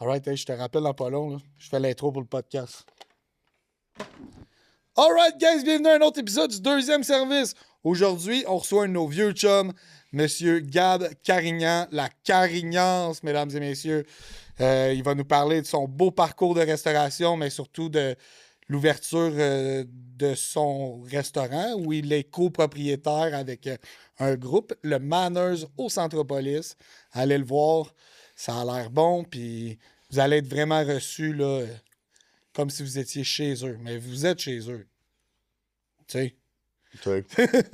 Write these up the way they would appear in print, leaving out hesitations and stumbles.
Alright, hey, je te rappelle dans pas long, là. Je fais l'intro pour le podcast. Alright, guys, bienvenue à un autre épisode du deuxième service. Aujourd'hui, on reçoit un de nos vieux chums, Monsieur Gab Carignan, la Carignance, mesdames et messieurs. Il va nous parler de son beau parcours de restauration, mais surtout de l'ouverture de son restaurant où il est copropriétaire avec un groupe, le Manners au Centropolis. Allez le voir, ça a l'air bon, puis vous allez être vraiment reçus là, comme si vous étiez chez eux. Mais vous êtes chez eux. Tu sais.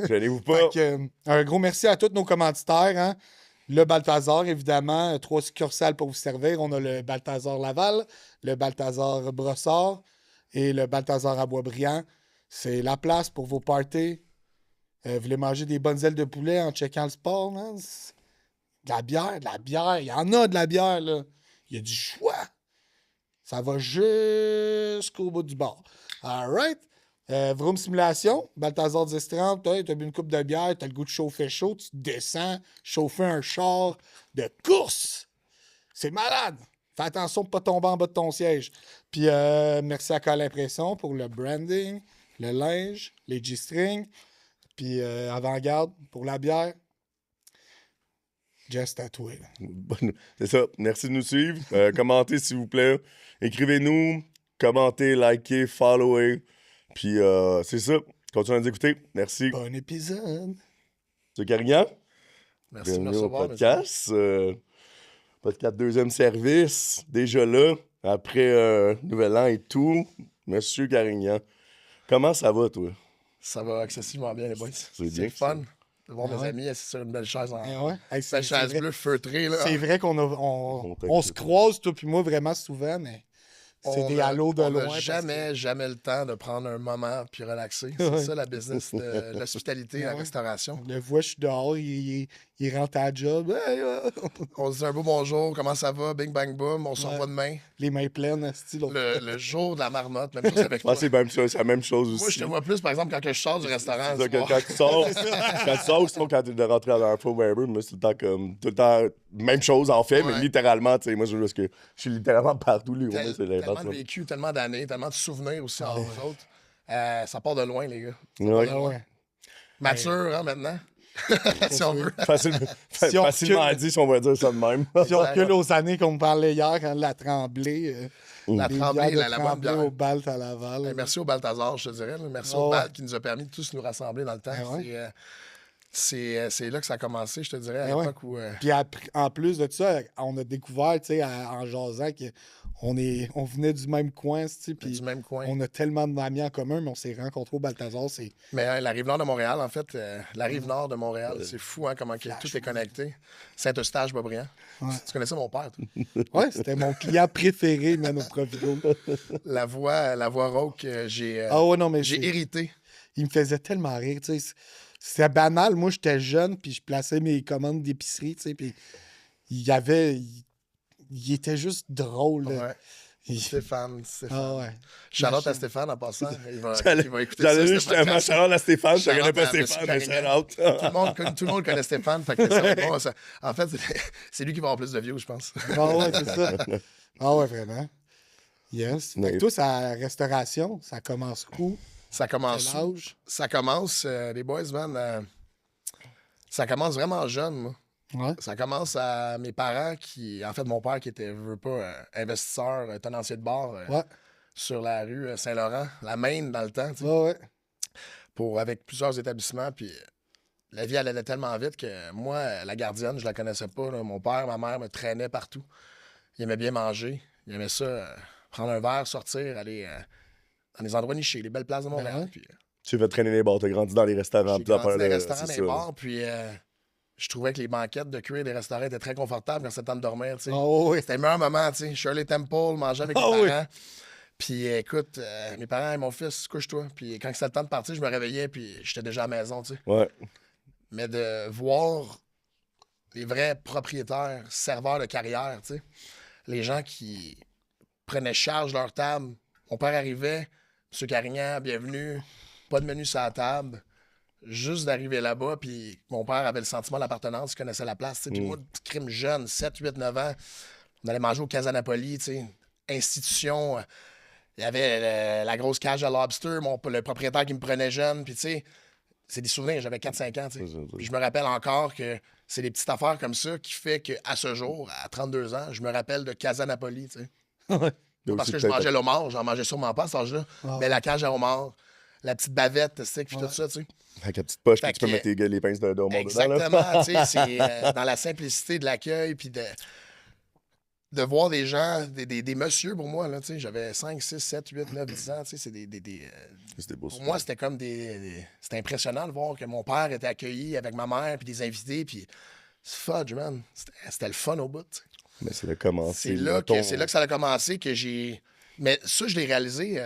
Gênez-vous pas. Un gros merci à tous nos commanditaires. Hein? Le Balthazar, évidemment. 3 succursales pour vous servir. On a le Balthazar Laval, le Balthazar Brossard et le Balthazar à Boisbriand. C'est la place pour vos parties. Vous voulez manger des bonnes ailes de poulet en checkant le sport, man? De la bière. Il y en a de la bière, là. Il y a du choix. Ça va jusqu'au bout du bord. All right. Vroom Simulation, Balthazar 1030, t'as bu une coupe de bière, t'as le goût de chauffer chaud, tu descends, chauffer un char de course. C'est malade. Fais attention de ne pas tomber en bas de ton siège. Puis merci à Call Impression pour le branding, le linge, les G-strings. Puis Avant-Garde pour la bière. Just tatoué. C'est ça. Merci de nous suivre. Commentez, s'il vous plaît. Écrivez-nous. Commentez, likez, followez. Puis c'est ça. Continuez à nous écouter. Merci. Bon épisode. M. Carignan. Merci de me Bienvenue au recevoir. podcast. Podcast deuxième service. Déjà là, après Nouvel An et tout. Monsieur Carignan. Comment ça va, toi? Ça va excessivement bien, les boys. C'est bien, C'est fun ça. de voir mes amis assis sur une belle chaise en Eh ouais. Hey, belle chaise vrai. bleue feutrée. Là. C'est vrai on se croise, toi puis moi, vraiment souvent, mais c'est des halos de on loin. n'a parce jamais le temps de prendre un moment puis relaxer. Ouais. C'est ça la business de l'hospitalité et la Ouais. restauration. que le vois, je suis dehors, il rentre à la job. Hey, On se dit un beau bonjour, comment ça va, bing bang boom, on se revoit demain. les mains pleines, style. Le jour de la marmotte, même chose avec toi. Ah, c'est la même chose aussi. Moi, je te vois plus, par exemple, quand je sors du restaurant. C'est ça, quand tu sors, ou sinon quand tu es de rentrer à l'heure whatever, moi, c'est tout le temps, même chose en fait, Ouais. mais littéralement, tu sais, moi, je suis littéralement partout, lui. Moi, c'est Tellement l'inverse. de vécu, tellement d'années, tellement de souvenirs aussi entre nous autres. Ça part de loin, les gars. Ouais. Ah ouais. Mature, hein, maintenant? si on veut. Si on Facilement recule- dit si on va dire ça de même. Si on recule aux années qu'on me parlait hier, quand la Tremblay, La les Tremblay, bières de la bonne Tremblay bière. au Balt à Laval. Merci au Balthazar, je te dirais. là. Merci Oh, au ouais. Balt qui nous a permis de tous nous rassembler dans le temps. Ah ouais. C'est là que ça a commencé, je te dirais, à Ah ouais. l'époque où... Puis en plus de ça, on a découvert, tu sais, en jasant, qu'on venait du même coin, tu sais, puis du même coin. on a tellement d'amis en commun, mais on s'est rencontrés au Balthazar, c'est... Mais la Rive-Nord de Montréal, en fait, la Rive-Nord de Montréal, c'est fou, hein, comment tout est connecté. Saint-Eustache, Boisbriand. Ouais. Tu connaissais mon père, toi? Ouais, c'était mon client préféré, man, au Provigo. La voix rauque, j'ai Ah ouais, non, mais j'ai hérité. il me faisait tellement rire, tu sais. C'était banal. Moi, j'étais jeune, puis je plaçais mes commandes d'épicerie, tu sais, puis il était juste drôle. là. Ouais. Il- Stéphane. Ah ouais. Shout-out à Stéphane en passant. Il va écouter J'allais ça, ce justement, podcast. shout-out à Stéphane, je Shout-out connais pas à M. Stéphane, mais Carignan. shout-out. Tout le monde connaît Stéphane. Fait que ça va être bon, ça. En fait, c'est lui qui va avoir plus de views, je pense. Ah ouais, c'est ça. Ah ouais, vraiment. Yes. Fait que Mais- toi, sa restauration, ça commence où? Ça commence. Quel âge? Ça commence, les boys, man. Ça commence vraiment jeune, moi. Ouais. Ça commence à mes parents qui. En fait, mon père qui était, veut pas, investisseur, tenancier de bar Ouais. sur la rue Saint-Laurent, la Main dans le temps, tu sais, Ouais. avec plusieurs établissements. Puis la vie, elle allait tellement vite que moi, la gardienne, je la connaissais pas. là. Mon père, ma mère me traînaient partout. Il aimait bien manger. Il aimait ça, prendre un verre, sortir, aller dans des endroits nichés, les belles places de Montréal. ouais. Puis, Tu vas traîner les bars, t'as grandi dans les restaurants. j'ai puis grandi dans les là, restaurants, c'est dans les ça. bars, puis je trouvais que les banquettes de cuir des restaurants étaient très confortables quand c'était le temps de dormir, tu sais. Ah ouais. C'était le meilleur moment, tu sais. Shirley Temple, manger avec Ah mes oui. parents. Puis écoute, mes parents et mon fils, couche-toi. Puis quand c'était le temps de partir, je me réveillais, puis j'étais déjà à la maison, tu sais. Ouais. Mais de voir les vrais propriétaires, serveurs de carrière, tu sais, les gens qui prenaient charge de leur table. Mon père arrivait, M. Carignan, bienvenue, pas de menu sur la table. Juste d'arriver là-bas, puis mon père avait le sentiment d'appartenance, il connaissait la place. tu sais. Puis moi, petit crime jeune, 7, 8, 9 ans, On allait manger au Casa Napoli, tu sais, institution. Il y avait la grosse cage à lobster, le propriétaire qui me prenait jeune, puis tu sais, c'est des souvenirs, j'avais 4-5 ans, tu sais. Puis je me rappelle encore que c'est des petites affaires comme ça qui fait qu'à ce jour, à 32 ans, je me rappelle de Casa Napoli, tu sais. Ouais. Parce que je mangeais l'homard, j'en mangeais sûrement pas à cet âge-là. Ah. Mais la cage à homard, la petite bavette, stick, puis tout ça, tu sais. Avec la petite poche, Fait puis tu peux que- mettre les pinces de homard dedans. Exactement, tu sais, c'est dans la simplicité de l'accueil, puis de voir des gens, des messieurs pour moi, là, tu sais, j'avais 5, 6, 7, 8, 9, 10 ans, tu sais, c'est C'était beau. pour moi, c'était comme c'était impressionnant de voir que mon père était accueilli avec ma mère, puis des invités, puis c'est fudge, man. C'était le fun au bout, tu sais. Mais c'est là commencé. C'est là que ça a commencé, que j'ai... Mais ça, je l'ai réalisé,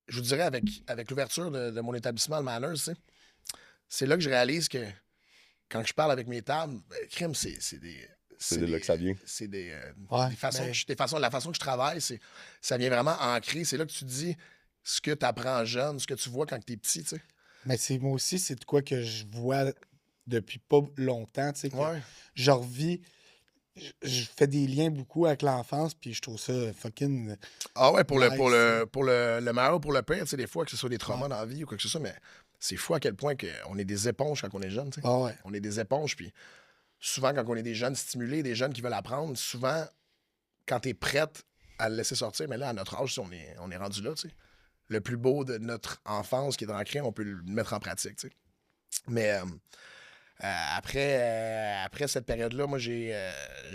je vous dirais, avec l'ouverture de mon établissement, le Manners, tu sais. C'est là que je réalise que quand je parle avec mes tables, crime, c'est des... C'est de là que ça vient. C'est Ouais, des façons, mais- la façon que je travaille, ça vient vraiment ancrer. C'est là que tu te dis ce que tu apprends jeune, ce que tu vois quand tu es petit, tu sais. Mais moi aussi, c'est de quoi que je vois depuis pas longtemps, tu sais, que Ouais. je revis, je fais des liens beaucoup avec l'enfance, puis je trouve ça fucking... Ah ouais, pour Nice, le meilleur ou pour le pire, tu sais, des fois, que ce soit des traumas dans la vie ou quoi que ce soit, mais c'est fou à quel point on est des éponges quand on est jeune, tu sais. Ah ouais. On est des éponges, puis souvent, quand on est des jeunes stimulés, des jeunes qui veulent apprendre, souvent, quand tu es prête à le laisser sortir, mais là, à notre âge, on est rendu là, tu sais. Le plus beau de notre enfance qui est ancré, on peut le mettre en pratique, tu sais. Mais après cette période-là, moi, j'ai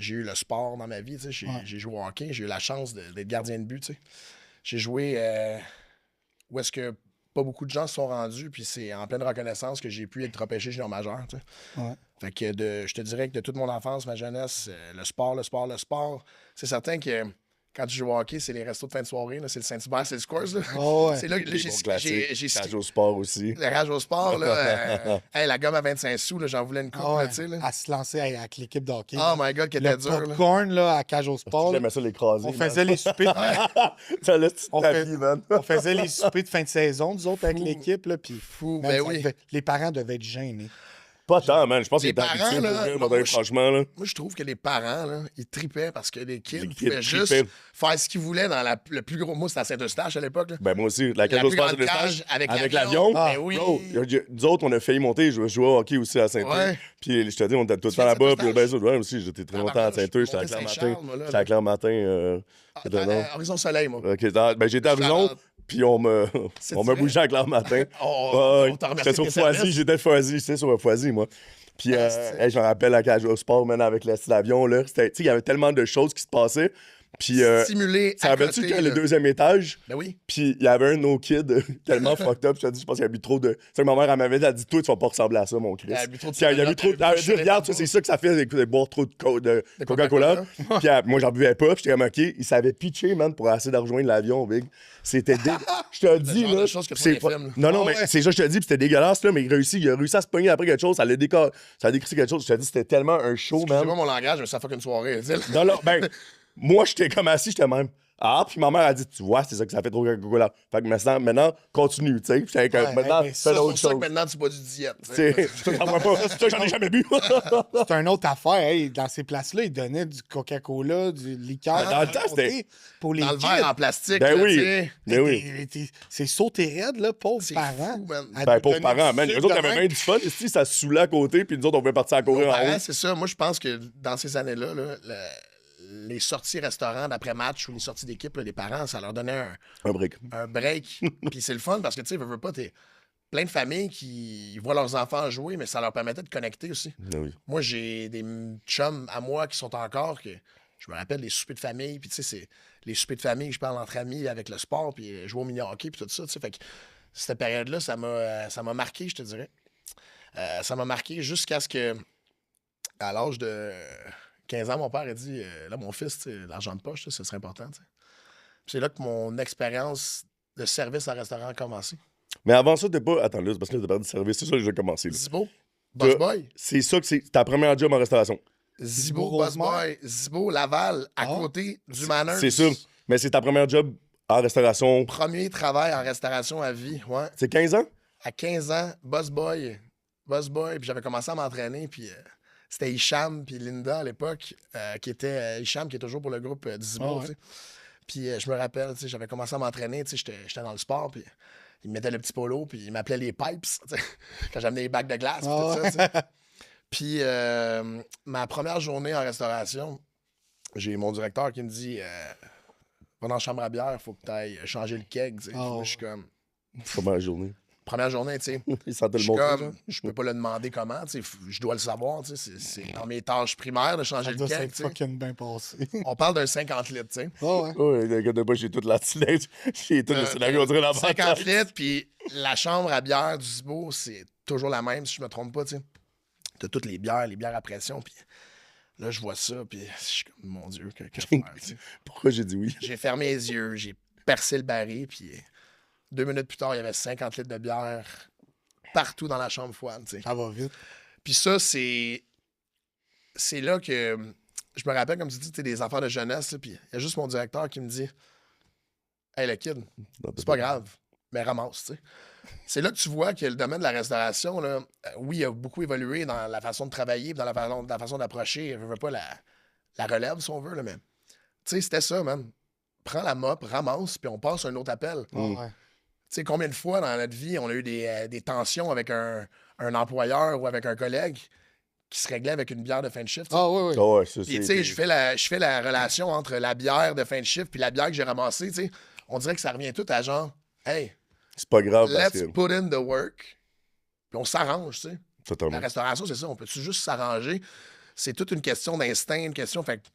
eu le sport dans ma vie, tu sais. Ouais. J'ai joué au hockey, j'ai eu la chance d'être gardien de but, tu sais. J'ai joué où est-ce que pas beaucoup de gens se sont rendus, puis c'est en pleine reconnaissance que j'ai pu être repêché junior majeur, tu sais. Ouais. Fait que je te dirais que de toute mon enfance, ma jeunesse, le sport, c'est certain que quand tu joues au hockey, c'est les restos de fin de soirée, là, c'est le Saint-Hubert, c'est le Scores. Là. Ah ouais. C'est là que Les bons classiques. j'ai Cage au sport aussi. le rage au sport, là. Hey, la gomme à 25 sous, là, j'en voulais une coupe, Ah ouais. là, tu sais. Là. À se lancer avec l'équipe de hockey. Oh my God, qui était Le dur, là. popcorn, là, à Cage au sport, là, J'aimais ça l'écraser. on faisait les soupers de... Ça le petit On tapis, fait- man. on faisait les soupers de fin de saison, nous autres, avec Fou. l'équipe, là, puis... Fou, man, ben ça oui. les parents devaient être gênés. Pas tant, man. Je pense Les qu'il est parents, habitué là, pour vrai, moi, moderne, je- franchement, là. Moi, je trouve que les parents, là, ils tripaient parce que les kids Les kids pouvaient juste tripaient. faire ce qu'ils voulaient dans le plus gros... Moi, c'était à Saint-Eustache à l'époque, là. Ben, moi aussi. La cage La au plus sport, grande c'est le cage stage. avec l'avion. Ben oui. Bro, nous autres, on a failli monter. Je jouais au hockey aussi à Saint-Eustache. Ouais. Puis, je te dis, on était tout le Tu temps viens de là-bas. Puis, Saint-Eustache? ben, ouais, aussi, j'étais très longtemps à Saint-Eustache. J'étais à Monté Claire-Matin. Saint-Charles, moi, là, J'étais à Claire-Matin. Horizon Soleil, moi. Ok, ben, j'étais à Horizon. Puis, on me vrai? bougeait à Claire-Matin. On t'a remercié J'étais sur de tes Foisy. services. J'étais Foisy. J'étais sur Foisy, moi. Puis, hey, je me rappelle la cage au sport, man, avec le style d'avion, là. Tu sais, il y avait tellement de choses qui se passaient. Puis, Stimulé ça à avait-tu côté, que le là. deuxième étage? Ben oui. Puis il y avait un de nos kids tellement fucked up, je te dis, je pense qu'il a bu trop de. Tu sais, ma mère, elle m'avait dit, elle dit, toi, tu vas pas ressembler à ça, mon Chris. Il a bu trop de Puis il a bu Seven-Up, trop. il a Elle bu a dit, beaucoup de regarde, ça, Red Bull. c'est ça que ça fait de boire trop de Coca-Cola. Puis moi, j'en buvais pas, puis j'étais comme, OK, il savait pitcher, man, pour essayer de rejoindre l'avion, Big. C'était Je te dis, genre là. de choses que tu c'est vois pas- dans les films, Non, non, Ah mais ouais. c'est ça, je te dis, puis c'était dégueulasse, là, mais il a réussi à se pogner après quelque chose, ça a décrit quelque chose. Je te dis, c'était tellement un show, man. Excusez-moi mon langage, mais ça fait qu'une soirée. tu sais. Non, non, ben, moi, j'étais comme assis, j'étais même. Ah, puis ma mère a dit, tu vois, c'est ça que ça fait trop Coca-Cola. Fait que maintenant, continue, tu sais. Puis j'étais comme, Ouais, maintenant, mais fais C'est d'autres pour ça que choses. maintenant, tu bois du diète. tu Tu sais. sais, j'en bois pas. Ça, j'en ai jamais bu. C'est une autre affaire. Hey, dans ces places-là, ils donnaient du Coca-Cola, du liqueur. Dans le temps, c'était- pour les Dans le kids. verre en plastique. Ben là, oui. tu sais. Ben oui. C'est sauté raide, là, pauvres C'est parents. fou, man. À Ben, nous pauvres donner parents, du man. Eux sucre autres de avaient même. bien du fun. Ici, ça se saoulait à côté, puis nous autres, on pouvait partir à courir Nos en parents, haut. c'est ça. Moi, je pense que dans ces années-là, là, les sorties restaurants d'après-match ou les sorties d'équipe, là, les parents, ça leur donnait Un brick. un break. Puis c'est le fun parce que, tu sais, veux pas, t'es plein de familles qui voient leurs enfants jouer, mais ça leur permettait de connecter aussi. Ben oui. Moi, j'ai des chums à moi qui sont encore, que je me rappelle les soupers de famille, puis tu sais, c'est les soupers de famille, je parle entre amis avec le sport, puis jouer au mini-hockey, puis tout ça, tu sais. Fait que cette période-là, ça m'a marqué, je te dirais. Ça m'a marqué jusqu'à ce que, à l'âge de 15 ans, mon père a dit, là, mon fils, tu sais, l'argent de poche, tu sais, ce serait important, tu sais. Puis c'est là que mon expérience de service à restaurant a commencé. Mais avant ça, t'es pas. Attends, là, c'est parce que là, t'as perdu de service. C'est ça que j'ai commencé. Là. Zibo, Boss Boy. C'est ça que c'est ta première job en restauration. Zibo, Boss Rosemont. Boy, Zibo, Laval, à côté du Manners. C'est sûr. Mais c'est ta première job en restauration. Premier travail en restauration à vie, ouais. C'est 15 ans? À 15 ans, Boss Boy, puis j'avais commencé à m'entraîner, puis c'était Hicham puis Linda à l'époque, qui était Hicham qui est toujours pour le groupe d'Izmo, ouais. tu sais. Puis je me rappelle, tu sais, j'avais commencé à m'entraîner, tu sais, j'étais dans le sport, puis il me mettait le petit polo, puis il m'appelait les pipes, tu sais, quand j'amenais les bacs de glace, puis Ah tout ouais. ça, tu sais. Puis ma première journée en restauration, j'ai mon directeur qui me dit va dans la chambre à bière, faut que tu ailles changer le keg, tu sais. Ah Moi, ouais. je suis comme Première journée. première journée, tu sais. Il sentait Je le suis montre. comme, je peux pas le demander comment, tu sais, je dois le savoir, tu sais, c'est dans mes tâches primaires de changer Ça le doit keg, s'être tu sais. fucking bien passé. On parle d'un 50 litres, tu sais. Ah ouais. Ouais, regarde pas, j'ai toute la j'ai tout le scénario, on dirait la 50 litres, puis la chambre à bière du Zibo, c'est toujours la même, si je me trompe pas, tu sais. T'as toutes les bières à pression, puis là, je vois ça, puis je suis comme, mon Dieu, que faire, tu sais. Pourquoi j'ai dit oui? J'ai fermé les yeux, j'ai percé le baril, puis 2 minutes plus tard, il y avait 50 litres de bière partout dans la chambre froide, tu sais. Ça va vite. Puis ça, c'est là que je me rappelle, comme tu dis, des affaires de jeunesse, là, puis il y a juste mon directeur qui me dit « Hey, le kid, c'est pas grave, mais ramasse, tu sais. » C'est là que tu vois que le domaine de la restauration, là, oui, il a beaucoup évolué dans la façon de travailler, dans la façon d'approcher, je veux pas la relève, si on veut, là, mais tu sais, c'était ça, man. Prends la mop, ramasse, puis on passe à un autre appel. Ah ouais. Tu sais, combien de fois dans notre vie, on a eu des tensions avec un employeur ou avec un collègue qui se réglait avec une bière de fin de shift. Ah oui, oui. Ah ouais, ça, Puis, c'est. tu sais, je fais la relation entre la bière de fin de shift puis la bière que j'ai ramassée, tu sais. On dirait que ça revient tout à genre, hey, C'est pas grave parce let's que. put in the work. Puis on s'arrange, tu sais. La Totalement. restauration, c'est ça. On peut-tu juste s'arranger? C'est toute une question d'instinct, une question. Fait que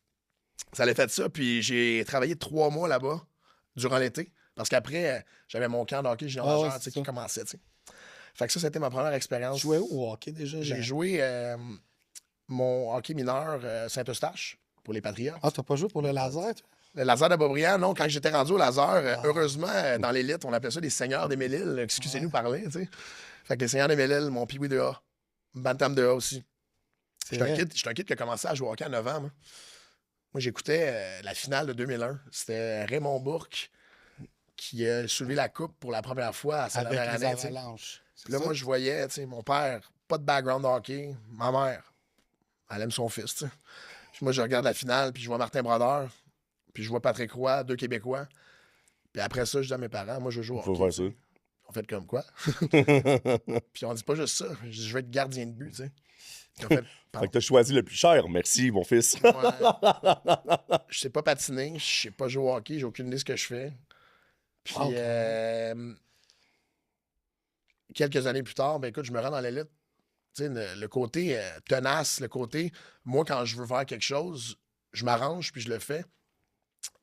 ça l'a fait ça. Puis j'ai travaillé 3 mois là-bas durant l'été. Parce qu'après, j'avais mon camp de hockey junior Ah ouais, majeur, c'est tu sais, qui ça. commençait, tu sais. Fait que ça, c'était ma première expérience. Tu jouais où au hockey déjà? J'ai joué mon hockey mineur Saint-Eustache pour les Patriotes. Ah, t'as pas joué pour le laser, toi? Le laser de Beaubriand, non, quand j'étais rendu au laser, heureusement, dans l'élite, on appelait ça les seigneurs des Mélilles. Excusez-nous parler, tu sais. Fait que les seigneurs des Mélilles, mon Pee-Wee 2A, Bantam 2A aussi. C'est J'étais un vrai. kid qui a commencé à jouer au hockey à 9 ans, moi. Moi, j'écoutais la finale de 2001. C'était Raymond Bourque qui a soulevé la coupe pour la première fois à sa Avec dernière les année, tu sais. avalanches. C'est Puis là, ça? moi, je voyais, tu sais, mon père, pas de background hockey. Ma mère, elle aime son fils, tu sais. Puis moi, je regarde la finale, puis je vois Martin Brodeur, puis je vois Patrick Roy, 2 Québécois. Puis après ça, je dis à mes parents, moi, je joue au Faut hockey. faire ça. On fait comme quoi? Puis on dit pas juste ça. Je dis, je vais être gardien de but, tu sais. Puis on fait, Fait pardon. que t'as choisi le plus cher. Merci, mon fils. Ouais. Je sais pas patiner, je sais pas jouer au hockey, j'ai aucune idée de ce que je fais. Puis Ok. quelques années plus tard, ben écoute, je me rends dans l'élite. Tu sais, le côté tenace, le côté, moi, quand je veux faire quelque chose, je m'arrange puis je le fais.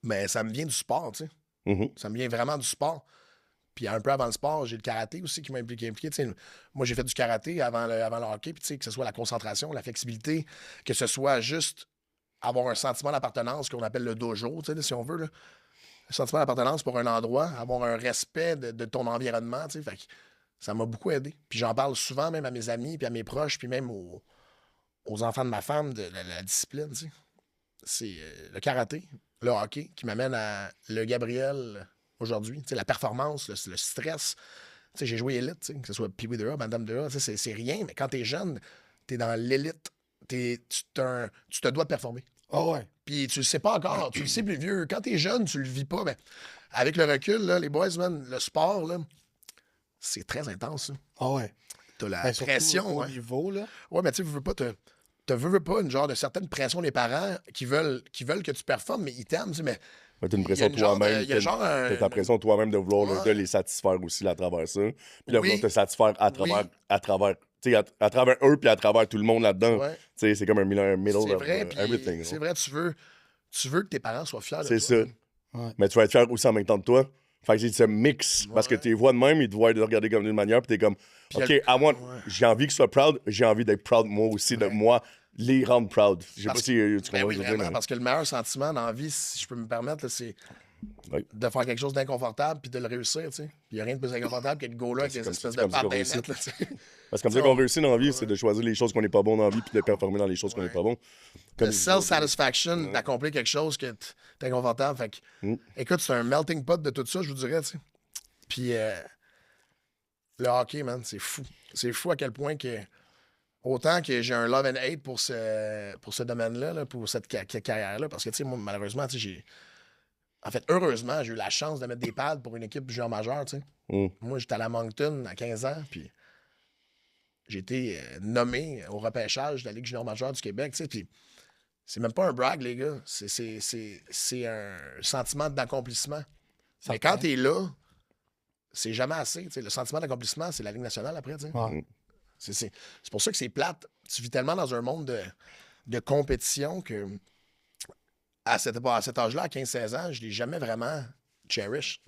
Mais ça me vient du sport, tu sais. Mhm. Ça me vient vraiment du sport. Puis un peu avant le sport, j'ai le karaté aussi qui m'a impliqué. Tu sais, moi, j'ai fait du karaté avant le hockey, puis tu sais, que ce soit la concentration, la flexibilité, que ce soit juste avoir un sentiment d'appartenance qu'on appelle le dojo, tu sais, si on veut. Là. Un sentiment d'appartenance pour un endroit, avoir un respect de ton environnement, tu sais. Fait que ça m'a beaucoup aidé. Puis j'en parle souvent même à mes amis, puis à mes proches, puis même aux enfants de ma femme de la discipline, tu sais. C'est le karaté, le hockey, qui m'amène à le Gabriel aujourd'hui. Tu sais, la performance, le stress. Tu sais, j'ai joué élite, tu sais, que ce soit Pee-Wee 2A, Madame 2A, tu sais, c'est rien, mais quand t'es jeune, t'es dans l'élite, tu te dois de performer. Ah ouais. Puis tu le sais pas encore, tu le sais plus vieux. Quand t'es jeune, tu le vis pas, mais avec le recul, là, les boys, man, le sport, là, c'est très intense. Là. Ah ouais. T'as la Ben, surtout pression. au Ouais. niveau, là. Ouais, mais tu sais, veux pas veux pas une genre de certaine pression des parents qui veulent que tu performes, mais ils t'aiment, tu sais, mais Ouais, t'as une il y a pression une genre de- toi-même. il y a genre un- T'as ta pression toi-même de vouloir Ouais. de les satisfaire aussi à travers ça. Puis de Oui. vouloir te satisfaire à travers, Oui. tu sais, à travers eux puis à travers tout le monde là-dedans. Ouais. Tu sais, c'est comme un middle C'est of vrai, puis everything. c'est non? vrai, tu veux que tes parents soient fiers de C'est toi. ça. Ouais. Mais tu vas être fier aussi en même temps de toi. Fait que j'ai ce mix. Parce que Ouais. tes voix de même, ils te voient te regarder comme d'une manière, puis t'es comme, Puis OK, elle- ouais. j'ai envie qu'ils soient proud, j'ai envie d'être proud moi aussi, de Ouais. moi, les rendre proud. Je sais pas Parce- si tu Ben comprends oui, ce que je veux dire, vraiment, mais- parce que le meilleur sentiment dans la vie, si je peux me permettre, là, c'est Ouais. de faire quelque chose d'inconfortable puis de le réussir, tu sais. Il n'y a rien de plus inconfortable que de go là avec C'est des comme espèces ça- de comme ça pattes qu'on dans les réussit. nets, là, tu sais. Parce que comme ça qu'on réussit dans la vie, c'est de choisir les choses qu'on n'est pas bon dans la vie puis de performer dans les choses qu'on n'est pas bon. Comme Le self-satisfaction d'accomplir quelque chose que t'es inconfortable. Fait que, écoute, c'est un melting pot de tout ça, je vous dirais, tu sais. Puis le hockey, man, c'est fou. C'est fou à quel point que autant que j'ai un love and hate pour ce domaine-là, là, pour cette carrière-là. Parce que, tu sais, moi, malheureusement, tu sais, en fait, heureusement, j'ai eu la chance de mettre des pads pour une équipe junior majeure, tu sais. Moi, j'étais à la Moncton à 15 ans, puis j'ai été nommé au repêchage de la Ligue junior majeure du Québec, tu sais, puis c'est même pas un brag, les gars. C'est un sentiment d'accomplissement. Mais quand t'es là, c'est jamais assez. T'sais. Le sentiment d'accomplissement, c'est la Ligue nationale après. Ouais. C'est pour ça que c'est plate. Tu vis tellement dans un monde de compétition que à cet âge-là, à 15-16 ans, je l'ai jamais vraiment cherish.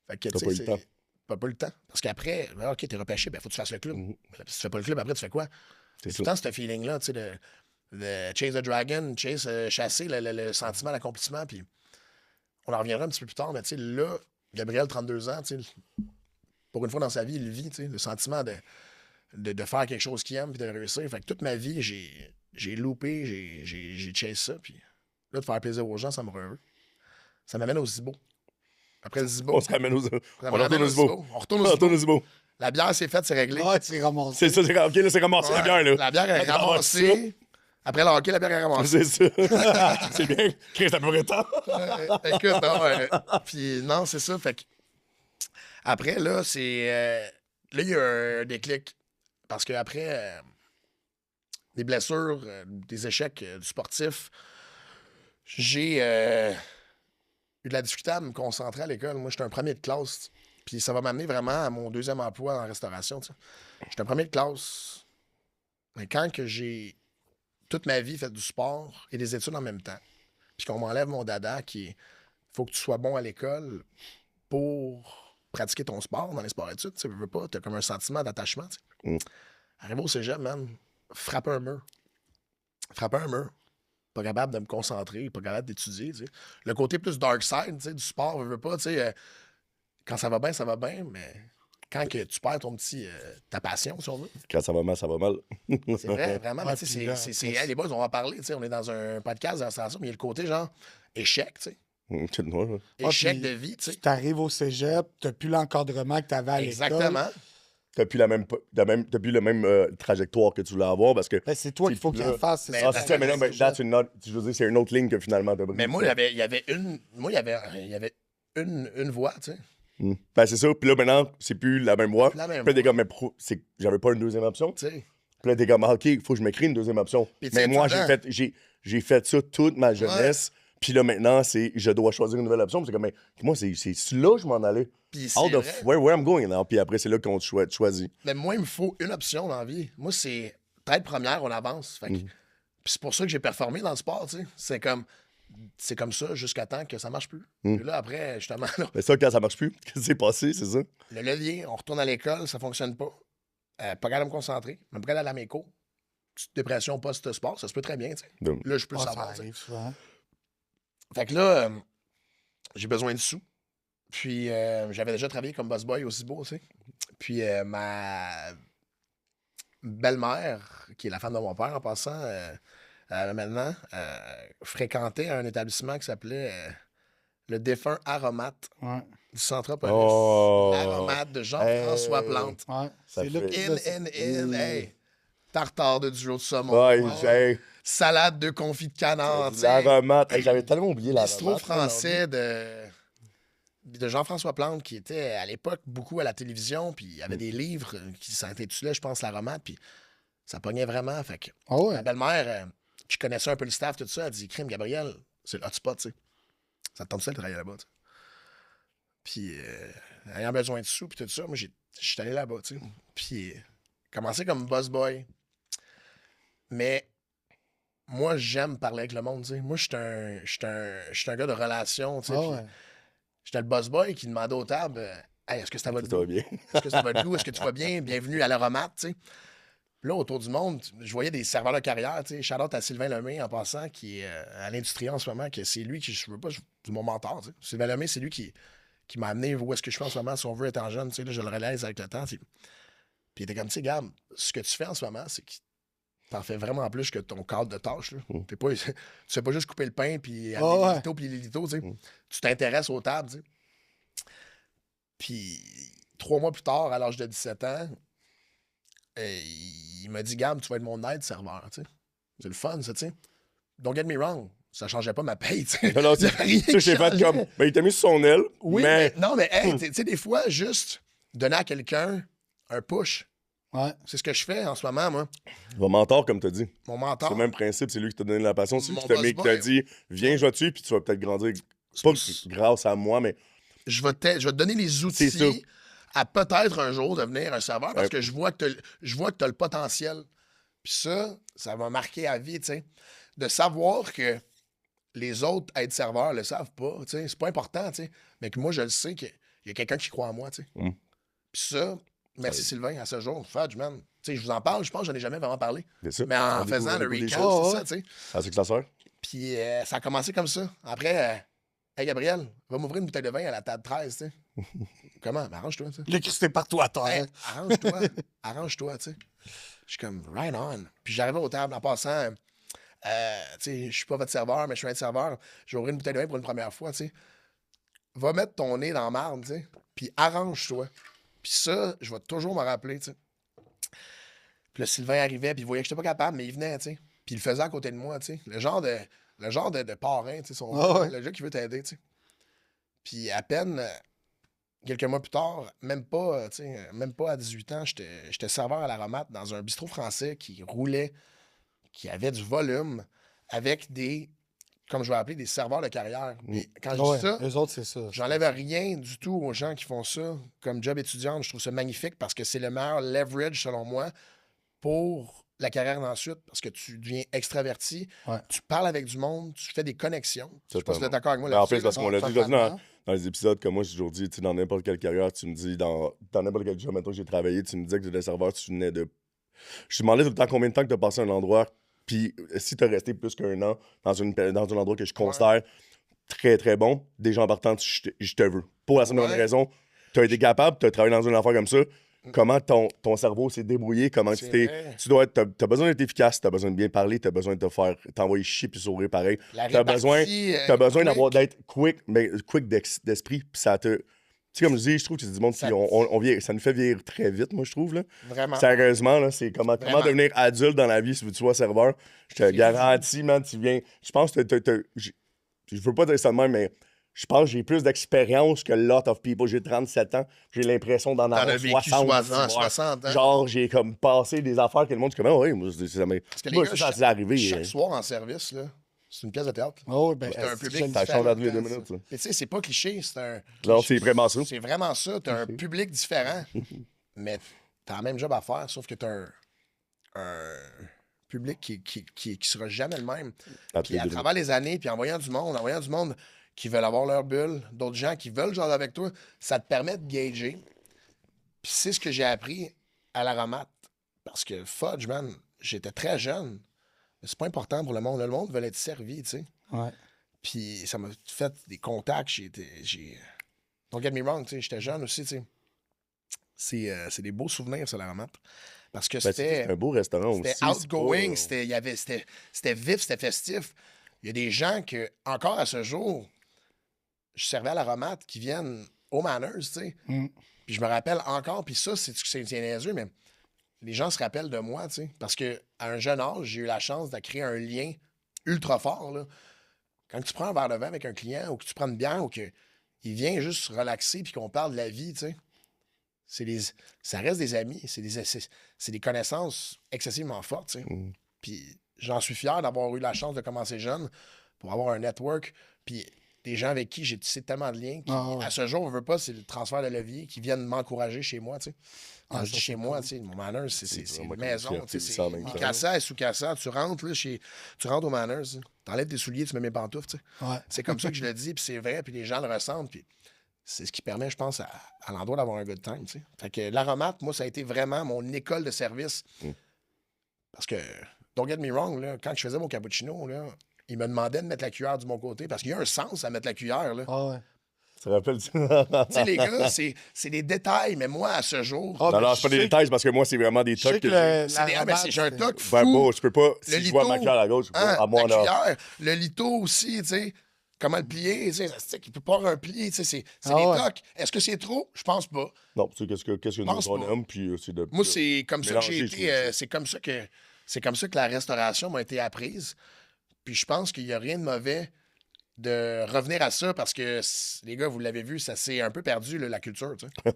Fait que, T'as pas eu le temps. Pas le temps. Parce qu'après, OK, t'es repêché, ben faut que tu fasses le club. Mhm. Si tu fais pas le club, après, tu fais quoi? C'est Tout le temps, ce feeling-là, tu sais, de chase the dragon, chasser le sentiment d'accomplissement. Puis on en reviendra un petit peu plus tard, mais tu sais, là, Gabriel, 32 ans, tu sais, pour une fois dans sa vie, il vit, tu sais, le sentiment de faire quelque chose qu'il aime puis de réussir. Fait que toute ma vie, j'ai loupé, j'ai chasé ça. Puis là, de faire plaisir aux gens, ça me rend heureux. Ça m'amène au Zibo. Après le Zibo. On se ramène aux... ça On me ramène retourne au Zibo. On retourne au On retourne au Zibo. Zibo. La bière, c'est faite, c'est réglé. Ouais, tu es ramassé. C'est ça, c'est OK, là, c'est ramassé la bière, là. La bière est ramassée. Après le hockey, la bière est ramassée. C'est ça. C'est bien. Chris, ça peut vrai temps. Écoute, non, puis non, c'est ça. Fait que après, là, c'est... là, il y a un déclic. Parce qu'après des blessures, des échecs du sportif, j'ai eu de la difficulté à me concentrer à l'école. Moi, j'étais un premier de classe. Puis ça va m'amener vraiment à mon deuxième emploi en restauration. Tu sais. J'étais un premier de classe. Mais quand que j'ai toute ma vie fait du sport et des études en même temps, puis qu'on m'enlève mon dada qui est faut que tu sois bon à l'école pour pratiquer ton sport dans les sports-études, tu veux pas, t'as comme un sentiment d'attachement. Tu sais. Arrivé au cégep, man, frapper un mur. Frapper un mur. Pas capable de me concentrer, pas capable d'étudier. Tu sais. Le côté plus dark side tu sais, du sport, veux pas, tu sais, quand ça va bien, mais quand que tu perds ton petit ta passion, si on veut. Quand ça va mal, ça va mal. C'est vrai, vraiment. Ouais, Mais tu sais, puis là, hey, les boys, on va en parler. Tu sais, on est dans un podcast dans ce sens-là, mais il y a le côté genre échec, tu sais. C'est noir, là. Échec puis de vie, tu sais. Tu arrives au cégep, tu n'as plus l'encadrement que tu avais à l'école. Exactement. T'as plus t'as plus le même trajectoire que tu voulais avoir parce que. Ben, c'est toi qu'il faut qu'il là- fasse. Mais Ah, c'est ça, mais non, mais that's une autre- je veux dire, c'est une autre ligne que finalement t'as pris. Mais moi, il y avait une. Moi, il y avait une voix, tu sais. Ben, c'est ça. Puis là, maintenant, c'est plus la même voie. Plus la même Puis là, t'es voie. comme, mais j'avais pas une deuxième option. Tu sais. Puis là, t'es comme, ah, OK, il faut que je m'écris une deuxième option. Puis tu Mais sais, moi, tout le temps. j'ai fait ça toute ma jeunesse. Puis là, maintenant, je dois choisir une nouvelle option. Puis c'est comme, mais moi, c'est là que je m'en allais. Puis c'est Out of vrai. where I'm going now. Puis après, c'est là qu'on choisit. Mais moi, il me faut une option dans la vie. Moi, c'est tête première, on avance. Fait que- Puis c'est pour ça que j'ai performé dans le sport, tu sais. C'est comme ça jusqu'à temps que ça marche plus. Puis là, après, justement, là, Mais ça, quand ça marche plus, qu'est-ce qui s'est passé, c'est ça? le levier, on retourne à l'école, ça fonctionne pas. Pas capable de me concentrer. Même pas capable d'aller à mes cours. Petite dépression post-sport, ça se peut très bien, tu sais. Donc, Là, je peux le Ah, ça savoir, tu sais. arrive souvent. Fait que là, j'ai besoin de sous. Puis j'avais déjà travaillé comme boss boy au Zibo, tu sais. Puis ma belle-mère, qui est la femme de mon père en passant, maintenant, fréquentait un établissement qui s'appelait le défunt Aromate Ouais. du Centropolis. Oh. L'Aromate de Jean-François Hey. Plante. Ouais. Ça C'est là fait- que Hey! Tartare de du jour de saumon. Ouais, Ouais. Salade de confit de canard. tu sais. l'aromate. Hey, j'avais tellement oublié Bistrot l'aromate. français de Jean-François Plante, qui était à l'époque beaucoup à la télévision, puis il y avait des livres qui s'intitulaient, je pense, L'Aromate, puis ça pognait vraiment. Fait que Ah ouais. ma belle-mère, qui connaissait un peu le staff, tout ça, elle dit Crime, Gabriel, c'est le hotspot, tu sais. Ça te tente ça de travailler là-bas, tu sais. Puis, ayant besoin de sous, puis tout ça, moi, je suis allé là-bas, tu sais. Puis, commencé comme boss boy. Mais moi, j'aime parler avec le monde, tu sais. Moi, je suis un gars de relations, tu sais. Ah puis ouais. j'étais le boss boy qui demandait aux tables Hey, est-ce que ça va de Ça va goût? bien. Est-ce que ça va de goût? Est-ce que tu vas bien? Bienvenue à l'Aromate, tu sais. Puis là, autour du monde, je voyais des serveurs de carrière, tu sais. Shout-out à Sylvain Lemay, en passant, qui est à l'industrie en ce moment, que c'est lui qui, je veux pas, c'est mon mentor, tu sais. Sylvain Lemay, c'est lui qui m'a amené où est-ce que je suis en ce moment, si on veut étant jeune, tu sais. Là, je le réalise avec le temps, tu sais. Puis il était comme, tu sais, Gab, ce que tu fais en ce moment, c'est que t'en fais vraiment plus que ton cadre de tâche, là. T'es pas, tu sais pas juste couper le pain, puis amener ouais. les litos, puis les litos, tu sais. Tu t'intéresses aux tables, tu sais. Puis 3 mois plus tard, à l'âge de 17 ans, il il m'a dit, Gab, tu vas être mon aide serveur, tu sais. C'est le fun, ça, tu sais. Don't get me wrong, ça changeait pas ma paye, tu sais. Non, Il y a rien ça, j'ai qui fait changeait. comme. Ben, il t'a mis sur son aile. Oui, mais. non, mais hey, tu sais, des fois, juste donner à quelqu'un un push. Ouais. C'est ce que je fais en ce moment, moi. Va mentor, comme t'as dit. Mon C'est mentor. le même principe, c'est lui qui t'a donné la passion. C'est lui Mon qui t'a boss mis, qui t'a boy. dit, viens, je vais dessus, puis tu vas peut-être grandir. Pas grâce à moi, mais. Je vais te donner les C'est ça. outils à peut-être un jour devenir un serveur parce Ouais. que je vois que tu as le potentiel. Puis ça va marquer à vie, tu sais. De savoir que les autres être serveurs le savent pas, tu sais. C'est pas important, tu sais. Mais que moi, je le sais qu'il y a quelqu'un qui croit en moi, tu sais. Mm. Puis ça, merci Sylvain, à ce jour, fudge, man. Tu sais, je vous en parle, je pense que je n'en ai jamais vraiment parlé. C'est ça. Mais en On faisant le découvre des recap, choses. c'est ça, tu sais. Ah, c'est que ça sert. Puis ça a commencé comme ça. Après, hey Gabriel, va m'ouvrir une bouteille de vin à la table 13, tu sais. Comment? Ben, arrange-toi, tu sais. Le Christ est partout à terre. Hey, arrange-toi, arrange-toi, tu sais. Je suis comme, right on. Puis j'arrivais aux tables en passant, tu sais, je suis pas votre serveur, mais je suis un serveur. Je vais ouvrir une bouteille de vin pour une première fois, tu sais. Va mettre ton nez dans la marde, tu sais. Puis arrange-toi. Puis ça, je vais toujours me rappeler, tu sais. Puis là, Sylvain arrivait, puis il voyait que j'étais pas capable, mais il venait, tu sais. Puis il le faisait à côté de moi, tu sais. Le genre de parrain, tu sais, le gars qui veut t'aider, tu sais. Puis à peine, quelques mois plus tard, même pas à 18 ans, j'étais serveur à l'Aromate dans un bistrot français qui roulait, qui avait du volume, avec des, comme je vais appeler, des serveurs de carrière. Mais quand je Ouais, dis ça, eux autres, c'est ça. j'enlève rien du tout aux gens qui font ça comme job étudiant. Je trouve ça magnifique parce que c'est le meilleur leverage, selon moi, pour la carrière d'ensuite, parce que tu deviens extraverti, Ouais. tu parles avec du monde, tu fais des connexions. Je sais pas si vous êtes Totalement. d'accord avec moi Ben, en là-dessus. plus, parce qu'on l'a dit totalement. dans les épisodes que moi, j'ai toujours dit, tu sais, dans n'importe quelle carrière, tu me dis, dans n'importe quel job, maintenant que j'ai travaillé, tu me disais que j'étais serveur, tu venais de. Je te demandais tout le temps combien de temps que tu as passé à un endroit, puis si tu as resté plus qu'un an dans un endroit que je considère très, très bon, déjà en partant, je te veux. Pour la simple Ouais. raison, tu as été capable, tu as travaillé dans une affaire comme ça. Comment ton cerveau s'est débrouillé, comment C'est tu t'es. vrai. Tu dois être. T'as besoin d'être efficace, t'as besoin de bien parler, t'as besoin de t'envoyer chier puis sourire pareil. La T'as besoin, répartie, t'as besoin quick. d'être quick, mais quick d'esprit, puis ça te. Tu sais, comme je dis, je trouve que c'est du monde qui. Ça- Ça nous fait vieillir très vite, moi, je trouve, là. Vraiment. Sérieusement, là, c'est comment Vraiment. devenir adulte dans la vie si tu sois serveur. Je te garantis, man, tu viens. Je pense que je veux pas dire ça de même, mais je pense que j'ai plus d'expérience que lot of people. J'ai 37 ans, j'ai l'impression d'en T'en as avoir vécu 60. 60 ans. Genre, j'ai comme passé des affaires que le monde dit comme, ah oui, moi, ça m'est. Parce que les Moi, gars, ça s'est arrivé. chaque soir en service, là, c'est une pièce de théâtre. Oh, ben, C'est un public j'aime Ça ça. change à tous les 2 différent, minutes, ça. Mais tu sais, c'est pas cliché, c'est un. Non, c'est vraiment ça. C'est vraiment ça. T'as un public différent, mais t'as le même job à faire, sauf que t'as un public qui sera jamais le même. À tous Puis les à 2 travers les années, puis en voyant du monde qui veulent avoir leur bulle, d'autres gens qui veulent jouer avec toi, ça te permet de gager. Puis c'est ce que j'ai appris à l'Aromate. Parce que fudge, man, j'étais très jeune. Mais c'est pas important pour le monde. Le monde veut être servi, tu sais. Ouais. Puis ça m'a fait des contacts. Don't get me wrong, tu sais, j'étais jeune aussi, tu sais. C'est des beaux souvenirs, ça, l'Aromate. Parce que Ben, c'était c'est un beau restaurant aussi. c'était c'est outgoing, pas- c'était vif, c'était festif. Il y a des gens que, encore à ce jour, je servais à l'Aromate qui viennent au Manners, tu sais. Mm. Puis je me rappelle encore, puis ça, c'est niaiseux, mais les gens se rappellent de moi, tu sais. Parce qu'à un jeune âge, j'ai eu la chance de créer un lien ultra fort, là. Quand tu prends un verre de vin avec un client ou que tu prends une bière ou qu'il vient juste se relaxer puis qu'on parle de la vie, tu sais. Ça reste des amis, c'est des connaissances excessivement fortes, tu sais. Mm. Puis j'en suis fier d'avoir eu la chance de commencer jeune pour avoir un network, puis des gens avec qui j'ai tissé tellement de liens qui, Ah ouais. à ce jour, on veut pas, c'est le transfert de levier qui viennent m'encourager chez moi, tu sais. Quand Ah, je ça, dis chez c'est moi, cool. tu sais, mon Manners, c'est vraiment une comme maison, fierté tu de sais, ça en c'est même temps. Mikasa et Sukasa, tu rentres, là, tu rentres au Manners, t'enlèves tes souliers, tu mets mes pantoufles, tu sais. Ouais. C'est comme ça que je le dis, puis c'est vrai, puis les gens le ressentent, puis c'est ce qui permet, je pense, à l'endroit d'avoir un good time, tu sais. Fait que l'Aromate, moi, ça a été vraiment mon école de service. Mm. Parce que, don't get me wrong, là, quand je faisais mon cappuccino, là, ils me demandaient de mettre la cuillère du bon côté, parce qu'il y a un sens à mettre la cuillère, là. Ah ouais. Tu te rappelles? Tu sais, les gars, c'est des détails, mais moi, à ce jour, Ah, Non, ben, non, je c'est pas des sais détails, c'est parce que moi, c'est vraiment des Je sais tocs que que j'ai. c'est des- ah, mais j'ai un toc fou. Ben, bon, je peux pas. Si Le je vois lito, ma cuillère à gauche, hein, à moi, la là. cuillère, le lito aussi, tu sais. comment le plier, tu sais, ça se dit qu'il peut pas avoir un pli, tu sais, c'est Ah des ouais. tocs. Est-ce que c'est trop? Je pense pas. Non, tu sais, qu'est-ce que nous pense on pas. aime, puis c'est de. Moi, c'est comme ça que j'ai mélanger, je été. trouve, C'est comme ça que la restauration m'a été apprise. Puis je pense qu'il n'y a rien de mauvais de revenir à ça parce que, les gars, vous l'avez vu, ça s'est un peu perdu, là, la culture, tu sais.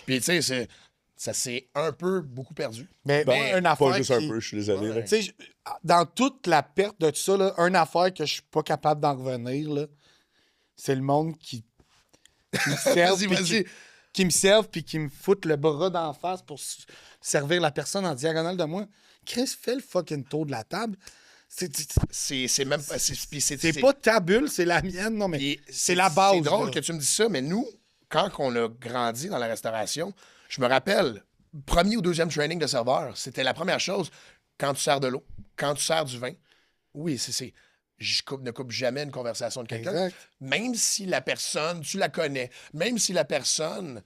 Puis, tu sais, ça s'est un peu beaucoup perdu. Mais Ben, moi, une affaire Pas juste un qui- peu, je suis désolé. Ouais. là. Tu sais, dans toute la perte de tout ça, là, une affaire que je suis pas capable d'en revenir, là, c'est le monde qui me serve. Vas-y, puis vas-y. qui me servent puis qui me foutent le bras d'en face pour servir la personne en diagonale de moi. Chris, fais le fucking tour de la table. C'est même pas. Puis C'est pas ta bulle, c'est la mienne. Non, mais Puis c'est la base. C'est drôle là. que tu me dises ça, mais nous, quand on a grandi dans la restauration, je me rappelle, premier ou deuxième training de serveur, c'était la première chose, quand tu sers de l'eau, quand tu sers du vin. Oui, ne coupe jamais une conversation de quelqu'un. Exact. Même si la personne, tu la connais, même si la personne,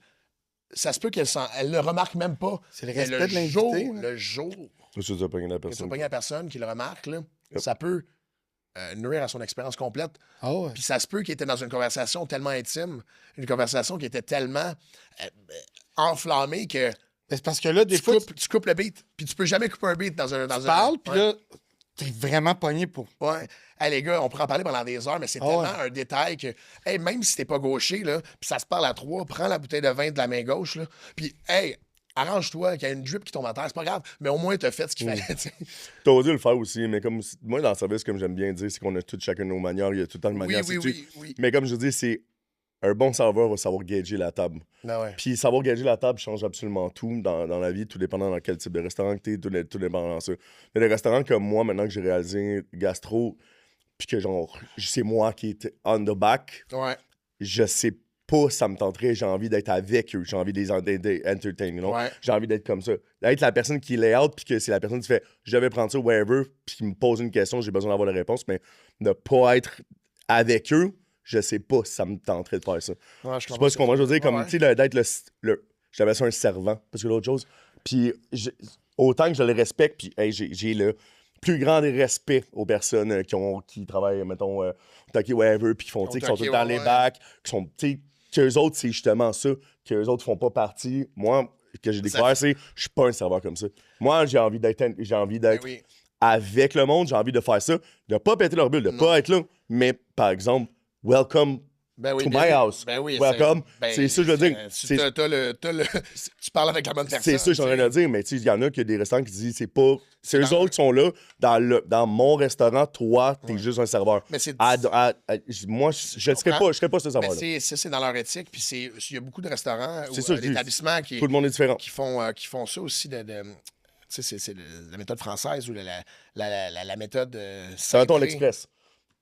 ça se peut elle ne remarque même pas. C'est le Mais respect de l'invité, jour, hein. le jour Je suis déjà pogné la que tu personne. pognes la personne qui le remarque, là, Yep. ça peut nuire à son expérience complète. Ah ouais. Puis ça se peut qu'il était dans une conversation tellement intime, une conversation qui était tellement enflammée que Mais c'est parce que là, des tu fois, tu coupes le beat. Puis tu peux jamais couper un beat dans un... tu parles, puis ouais. là, t'es vraiment pogné pour. Ouais. Hey, les gars, on pourrait en parler pendant des heures, mais c'est tellement ouais. un détail que, hey, même si t'es pas gaucher, là, puis ça se parle à trois, prends la bouteille de vin de la main gauche, là, puis, hey, arrange-toi, qu'il y a une drip qui tombe à terre, c'est pas grave, mais au moins t'as fait ce qu'il fallait, tu sais. T'as osé le faire aussi, mais comme moi, dans le service, comme j'aime bien dire, c'est qu'on a tous chacun nos manières, il y a tout le temps une manière. Oui. Mais comme je dis, c'est un bon serveur va savoir gager la table. Ben ouais. Puis savoir gager la table change absolument tout dans la vie, tout dépendant dans quel type de restaurant que t'es, tout dépendant dans ça. Mais les restaurants comme moi, maintenant que j'ai réalisé gastro, puis que genre, c'est moi qui est on the back, Ouais. je sais pas ça me tenterait, j'ai envie d'être avec eux, j'ai envie de les entertain, you know? Ouais. J'ai envie d'être comme ça. D'être la personne qui lay out, puis que c'est la personne qui fait je vais prendre ça, whatever, puis qui me pose une question, j'ai besoin d'avoir la réponse, mais ne pas être avec eux, je sais pas si ça me tenterait de faire ça. Ouais, Je sais pas ce qu'on va, je veux dire, comme, Ouais. tu sais, d'être j'avais ça un servant, parce que l'autre chose, puis autant que je le respecte, puis hey, j'ai le plus grand des respects aux personnes qui travaillent, mettons, au taquet, whatever, puis qui font, tu sais, qui sont tout le temps les ouais. bacs, qui sont, tu sais, qu'eux autres, c'est justement ça, qu'eux autres font pas partie. Moi, que j'ai découvert, c'est, je suis pas un serveur comme ça. Moi, j'ai envie d'être Ben oui. avec le monde, j'ai envie de faire ça, de pas péter leur bulle, de pas être là, mais par exemple, welcome Ben oui, to bien my sûr. house. Ben oui, Welcome. C'est ça, je veux dire. Tu parles avec la bonne personne. C'est ça que j'ai envie de dire, mais tu sais, il y en a qui a des restaurants qui disent c'est eux autres qui sont là dans mon restaurant, toi, t'es juste un serveur. Mais c'est- Moi, je ne serais pas ce Mais serveur-là. c'est dans leur éthique, puis il y a beaucoup de restaurants ou C'est ça, je dis. d'établissements Tout le monde est différent. qui font ça aussi tu sais, c'est la méthode française ou la méthode C'est sacrée. l'Express.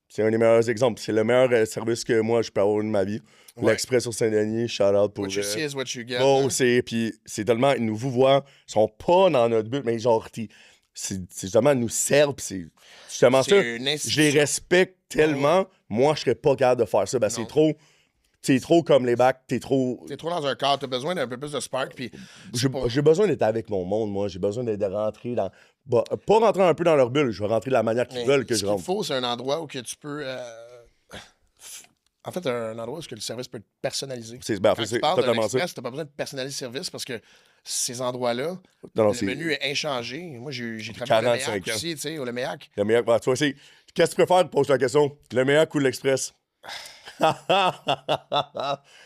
C'est un des meilleurs exemples. C'est le meilleur service que moi, je peux avoir de ma vie. Ouais. L'Express sur Saint-Denis, shout-out pour... What you see is what you get. Oh, hein. puis c'est tellement... Ils nous vous voient, ils sont pas dans notre but, mais genre, c'est justement, ils nous servent, puis c'est justement C'est ça. une Je les institution. respecte tellement, moi, je serais pas capable de faire ça. Ben, c'est trop comme les bacs, T'es trop dans un cadre, t'as besoin d'un peu plus de spark, puis J'ai besoin d'être avec mon monde, moi. J'ai besoin de rentrer dans... pas rentrer un peu dans leur bulle, je vais rentrer de la manière qu'ils veulent que ce je qu'il rentre. faut, c'est un endroit où que tu peux... En fait, un endroit où que le service peut être personnalisé. C'est Quand c'est tu parles de totalement ça. l'Express, t'as pas besoin de personnaliser le service parce que ces endroits-là, Non, non, le c'est menu est inchangé. Moi, j'ai travaillé au 45 Leméac ans. aussi, tu sais, au Leméac. le meilleur. Tu vois, qu'est-ce que tu préfères? Pose la question. Le meilleur ou l'Express?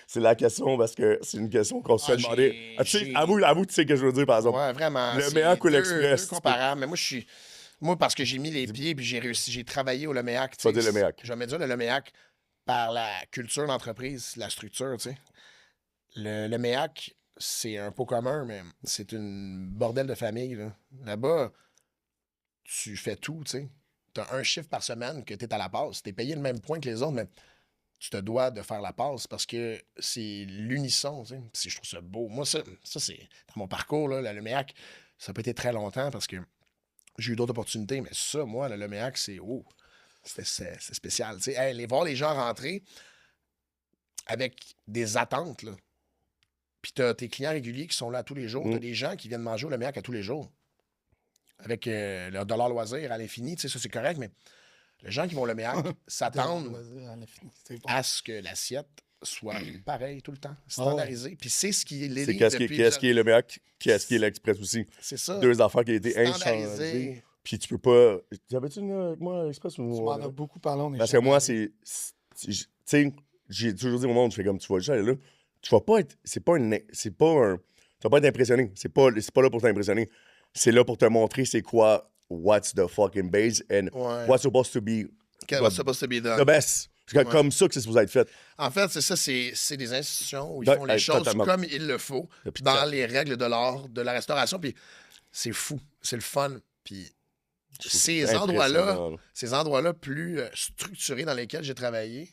C'est la question parce que c'est une question qu'on se fait demander. Tu sais, avoue, tu sais ce que je veux dire, par exemple. Ouais, vraiment. Le c'est Leméac ou deux- l'Express? deux comparables. Mais moi, parce que j'ai mis les pieds puis j'ai travaillé au Leméac. Tu vas dire Leméac. Je vais me dire le Leméac par la culture d'entreprise, la structure, tu sais. Le Leméac, c'est un pot commun, mais c'est une bordel de famille, là. Là-bas, tu fais tout, tu sais. T'as un chiffre par semaine que t'es à la passe. T'es payé le même point que les autres, mais tu te dois de faire la passe parce que c'est l'unisson, tu sais. Puis je trouve ça beau. Moi, ça c'est dans mon parcours, là, le Leméac, ça n'a pas été très longtemps parce que j'ai eu d'autres opportunités, mais ça, moi, le Leméac, c'est c'est spécial. Tu sais, hey, voir les gens rentrer avec des attentes, là. Puis t'as tes clients réguliers qui sont là tous les jours. T'as des gens qui viennent manger au Leméac à tous les jours. Avec leur dollar loisir à l'infini, tu sais, ça, c'est correct, mais Les gens qui vont le MEAC s'attendent Vas-y, on a fini. C'est bon. à ce que l'assiette soit pareille tout le temps, standardisée. Puis c'est ce qui est C'est qu'est-ce qui est le MEAC, qu'est-ce qui est l'Express aussi. C'est ça. Deux affaires qui ont été inchangées. Standardisé. Puis tu peux pas... T'avais-tu une avec moi, l'Express? Tu m'en as beaucoup parlé. On est Parce que moi, tu sais, j'ai toujours dit au monde, je fais comme, tu vas juste aller là. Tu vas pas être... Tu vas pas être impressionné. C'est pas là pour t'impressionner. C'est là pour te montrer c'est quoi what's the fucking base and Ouais. what's supposed to be What's supposed to be done. the best. C'est comme ça que c'est supposé être fait. En fait, c'est ça, c'est des institutions où ils Ouais, font les choses totalement. comme il le faut, Puis dans ça- les règles de l'art, de la restauration. Puis c'est fou, c'est le fun. Puis ces impressionnant. endroits-là plus structurés dans lesquels j'ai travaillé,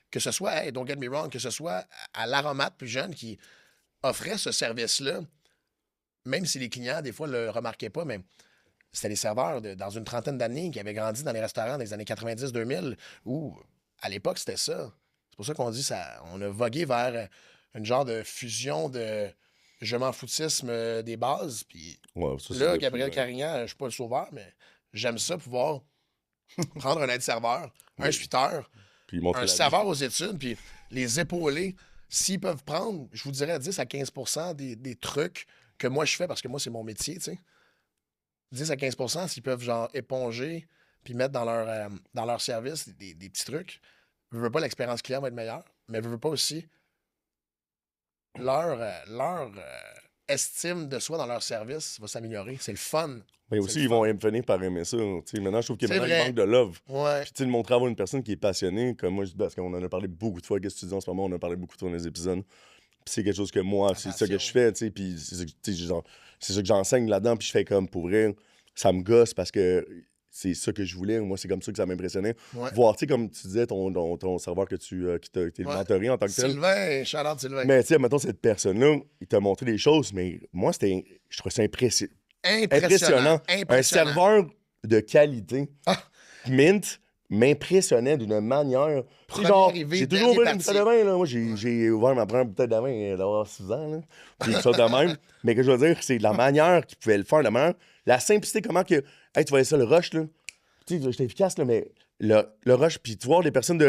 que ce soit, hey, don't get me wrong, que ce soit à l'Aromate plus jeune qui offrait ce service-là, même si les clients, des fois, ne le remarquaient pas, mais c'était les serveurs dans une trentaine d'années qui avaient grandi dans les restaurants des années 90-2000, où, à l'époque, c'était ça. C'est pour ça qu'on dit ça. On a vogué vers une genre de fusion de je m'en foutisme des bases. Puis Ouais, ça, c'est là, depuis, Gabriel ouais. Carignan, je suis pas le sauveur, mais j'aime ça pouvoir prendre un aide-serveur, un suiteur, Puis montrer un la vie. serveur aux études, puis les épauler. S'ils peuvent prendre, je vous dirais 10 à 15 des trucs que moi je fais, parce que moi, c'est mon métier, tu sais. 10 à 15 s'ils peuvent genre éponger puis mettre dans leur service des petits trucs. Je veux pas l'expérience client va être meilleure, mais je veux pas aussi leur estime de soi dans leur service va s'améliorer. C'est le fun. Mais C'est aussi, le ils fun. vont finir par aimer ça. Tu sais, maintenant, je trouve qu'il y a C'est maintenant vrai. un manque de love. Ouais. Puis, tu sais, de montrer à avoir une personne qui est passionnée, comme moi, je dis, parce qu'on en a parlé beaucoup de fois. Qu'est-ce que tu dis en ce moment? On en a parlé beaucoup de fois dans les épisodes. Puis, c'est quelque chose que moi, c'est ça que je fais, tu sais. Puis, c'est ça tu sais, genre, c'est ça que j'enseigne là-dedans. Puis, je fais comme pour vrai, ça me gosse parce que c'est ça que je voulais. Moi, c'est comme ça que ça m'impressionnait. Ouais. Voir, tu sais, comme tu disais, ton serveur que qui t'a Ouais. mentoré en tant que tel. Sylvain, shout-out Sylvain. Mais, tu sais, mettons, cette personne-là, il t'a montré des choses, mais moi, je trouvais ça impressionnant. Un serveur de qualité, Ah. mint, m'impressionnait d'une manière. Tu sais, Premier genre, arrivé, j'ai toujours ouvert dernier une bouteille de vin, là. Moi, j'ai ouvert ma première bouteille de vin d'avoir 6 ans, là. Puis ça de même. Mais que je veux dire, c'est la manière qu'il pouvait le faire, la simplicité, comment que. Hey, tu voyais ça, le rush, là. Tu sais, j'étais efficace, là, mais le rush, puis tu vois les personnes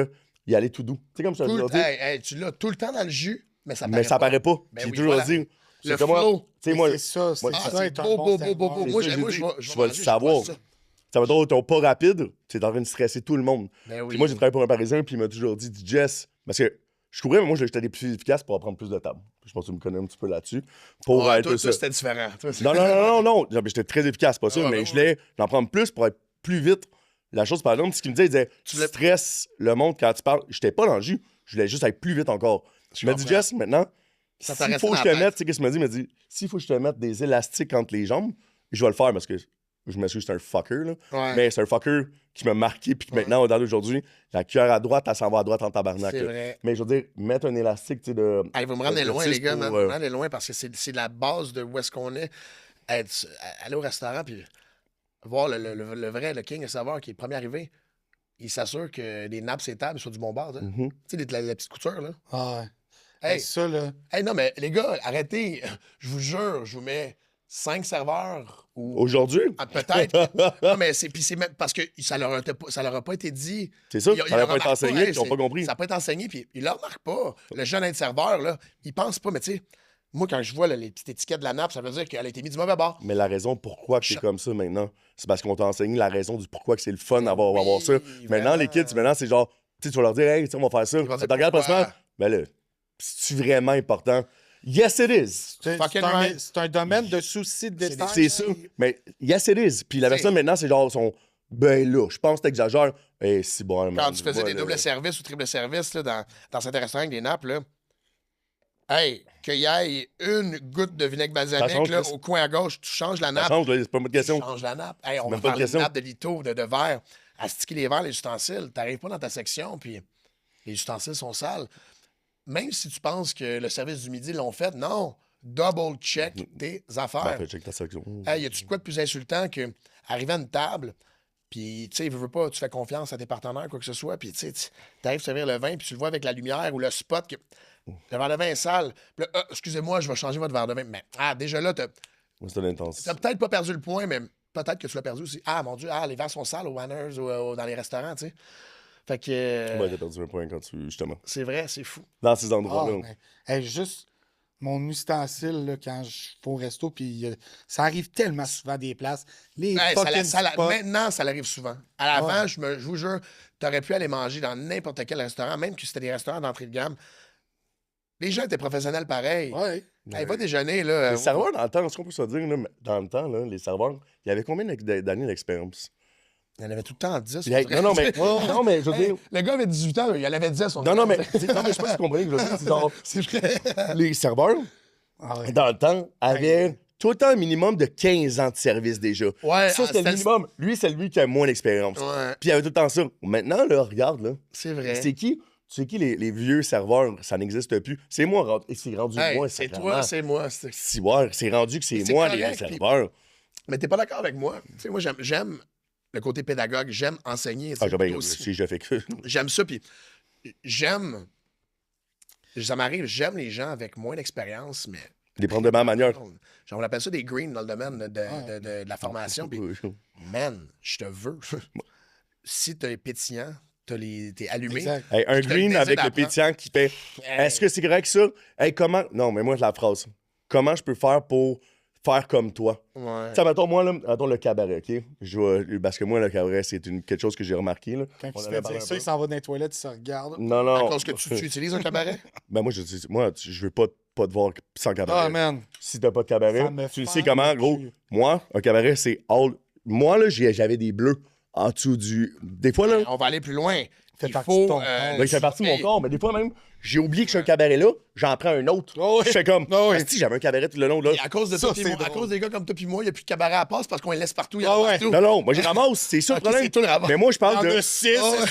y aller tout doux. Tu sais, comme ça, je veux dire. Hey, tu l'as tout le temps dans le jus, mais ça paraît Mais ça pas. paraît pas. Ben J'ai oui, toujours voilà. dit. Le c'est que moi, flow. tu sais, moi, C'est ça, c'est moi, ça. c'est être un beau, bon beau, serveur. beau, beau. C'est Moi, ça, je j'ai vais dit, je vais tu vas manger, le je savoir. vois ça. Ça va être ton pas rapide, tu es en train de stresser tout le monde. Ben oui. Puis moi, j'ai travaillé pour un Parisien, puis il m'a toujours dit, Jess, parce que je courais, mais moi, j'étais plus efficace pour apprendre plus de tables. Je pense que tu me connais un petit peu là-dessus. Pour Ouais, être toi, ça. c'était différent. Toi, c'est- Non. J'étais très efficace, pas ça, Ah, mais ben je voulais en prendre plus pour être plus vite. La chose, par exemple, ce qu'il me disait, il disait, tu voulais- stresses le monde quand tu parles. J'étais pas dans le jus, je voulais juste être plus vite encore. Je Il m'a dit, comprends. Jess, maintenant, Ça t'a s'il resté faut que je dans te la mette, tête. tu sais, qu'est-ce qu'il m'a dit? Il m'a dit, s'il faut que je te mette des élastiques entre les jambes, je vais le faire parce que je m'excuse, c'est un fucker, là. Ouais. Mais c'est un fucker qui m'a marqué, puis que maintenant, dans aujourd'hui, la cuillère à droite, elle s'en va à droite en tabarnak. C'est là. vrai. Mais je veux dire, mettre un élastique, tu sais, de. Hey, vous me ramenez de loin, 6 les gars, pour, man. Vous me ramenez loin parce que c'est la base de où est-ce qu'on est. Aller au restaurant puis voir le vrai, le king, le serveur qui est le premier arrivé. Il s'assure que les nappes, ses tables soient du bon bord. Tu Mhm. sais, la petite couture, là. Ah ouais. Hey, Hey, ça, là. hey, non, mais les gars, arrêtez. Je vous jure, je vous mets 5 serveurs ou. Aujourd'hui, Ah, peut-être. Non, mais c'est même parce que ça leur a pas été dit. c'est ça, Ils- ça ils n'avait le pas été remarquent enseigné, hey, ils n'ont pas compris. Ça n'a pas été enseigné, puis ils le remarquent pas. Le jeune aide-serveur, là, il pense pas, mais tu sais, moi, quand je vois là, les petites étiquettes de la nappe, ça veut dire qu'elle a été mise du mauvais bord. Mais la raison pourquoi que c'est comme ça maintenant, c'est parce qu'on t'a enseigné la raison du pourquoi que c'est le fun d'avoir Oui, avoir ça. Maintenant, les kids, maintenant, c'est genre, tu sais, tu vas leur dire, hey, tu sais, on va faire ça. Ils vont dire, Tu te regardes pourquoi? présentement, ben là, c'est vraiment important. Yes, it is. Fucking right. C'est un domaine de souci de détail. C'est ça. Mais yes, it is. Puis la C'est- personne maintenant, c'est genre son. Ben là, je pense que t'exagères. Eh, c'est bon, man. Quand tu faisais des Voilà. doubles services ou triples services là, dans certains restaurants avec des nappes, là, hey, qu'il y ait une goutte de vinaigre Ça balsamique change, là, Chris. au coin à gauche, tu changes la Ça nappe. change, là, c'est pas une Tu question. changes la nappe. Hey, on va même pas de parler de question. nappe, de litho, de verre. À sticker les verres, les ustensiles. T'arrives pas dans ta section, puis les ustensiles sont sales. Même si tu penses que le service du midi l'ont fait, non. Double check tes affaires. Ben, fait, check ta section. Hey, y a-tu de quoi de plus insultant que arriver à une table, puis tu sais, veux pas, tu fais confiance à tes partenaires, quoi que ce soit, puis tu sais, t'arrives à servir le vin, puis tu le vois avec la lumière ou le spot, que le verre de vin est sale. Puis là, excusez-moi, je vais changer votre verre de vin. Mais déjà là, Ouais, c'est de l'intensité. t'as peut-être pas perdu le point, mais peut-être que tu l'as perdu aussi. Ah, mon Dieu, les verres sont sales aux Wanners ou dans les restaurants, tu sais. Fait que Ouais, t'as perdu un point quand tu. Justement. c'est vrai, c'est fou. Dans ces Ah, endroits-là. mais, hey, juste mon ustensile là, quand je vais au resto, puis ça arrive tellement souvent des places. Les Ouais, fucking spots. maintenant, ça l'arrive souvent. À l'avant, Ouais. je vous jure, t'aurais pu aller manger dans n'importe quel restaurant, même que c'était des restaurants d'entrée de gamme. Les gens étaient professionnels pareil. Ouais. Hey, va déjeuner, là. Les serveurs, dans le temps, est-ce qu'on peut se dire, là, dans le temps, là, les serveurs, il y avait combien d'années d'expérience? Il y en avait tout le temps 10. Puis, hey, non, mais je veux dire. Le gars avait 18 ans, il en avait 10. Non, mais je sais pas si tu comprends ce que je veux dire. C'est genre, C'est vrai. les serveurs, Ah ouais. dans le temps, avaient tout le temps un minimum de 15 ans de service déjà. Ouais, Ça, c'était le minimum. Lui, c'est lui qui a moins d'expérience. Ouais. Puis il y avait tout le temps ça. Maintenant, là, regarde, là. C'est vrai. C'est qui? C'est qui les vieux serveurs? Ça n'existe plus. C'est moi, et c'est rendu Hey, moi, c'est sacrément. toi, c'est moi. Si, ouais, c'est rendu que c'est C'est moi, correct, les serveurs. Mais t'es pas d'accord avec moi. Tu sais, moi, j'aime le côté pédagogue, j'aime enseigner. Ah, ben, aussi. si je fais que. J'aime ça, puis j'aime... Ça m'arrive, j'aime les gens avec moins d'expérience, mais... Les prendre de ma manière. On appelle ça des greens dans le domaine de la formation. Puis, man, je te veux. Si t'es pétillant, t'es allumé. Exact. Hey, un Je te green désire avec le d'apprendre. pétillant qui fait. Est-ce que c'est correct ça? Hey, comment. Non, mais moi, la phrase. Comment je peux faire pour faire comme toi? Ouais. Tu sais, mettons, moi, là, mettons le cabaret, OK? Parce que moi, le cabaret, c'est quelque chose que j'ai remarqué. Là. Quand On il se en fait a parlé dire un ça, peu. il s'en va dans les toilettes, il se regarde. Non, non. À cause que tu utilises un cabaret? Ben, moi, je veux pas te voir sans cabaret. Ah, man. Si t'as pas de cabaret, Ça me tu fend sais comment, le gros. cul. Moi, un cabaret, c'est all. Moi, là, j'avais des bleus en dessous du. Des fois, là. On va aller plus loin. Fait Il partie faut... de ton corps. Ben, c'est parti de mon corps, mais des fois même, j'ai oublié que je suis un cabaret là, j'en prends un autre. Oh oui. Je fais comme, Oh oui. si j'avais un cabaret tout le long, là. Et à cause de Ça, toi puis c'est moi, à drôle. cause des gars comme toi puis moi, il n'y a plus de cabaret à passe parce qu'on les laisse partout. Il y en a Ah ouais. partout. Non, non, moi, j'ai ramasse, c'est ça le Ok, problème. c'est toi le ramasse. Mais moi, je parle Il y en de. a 6.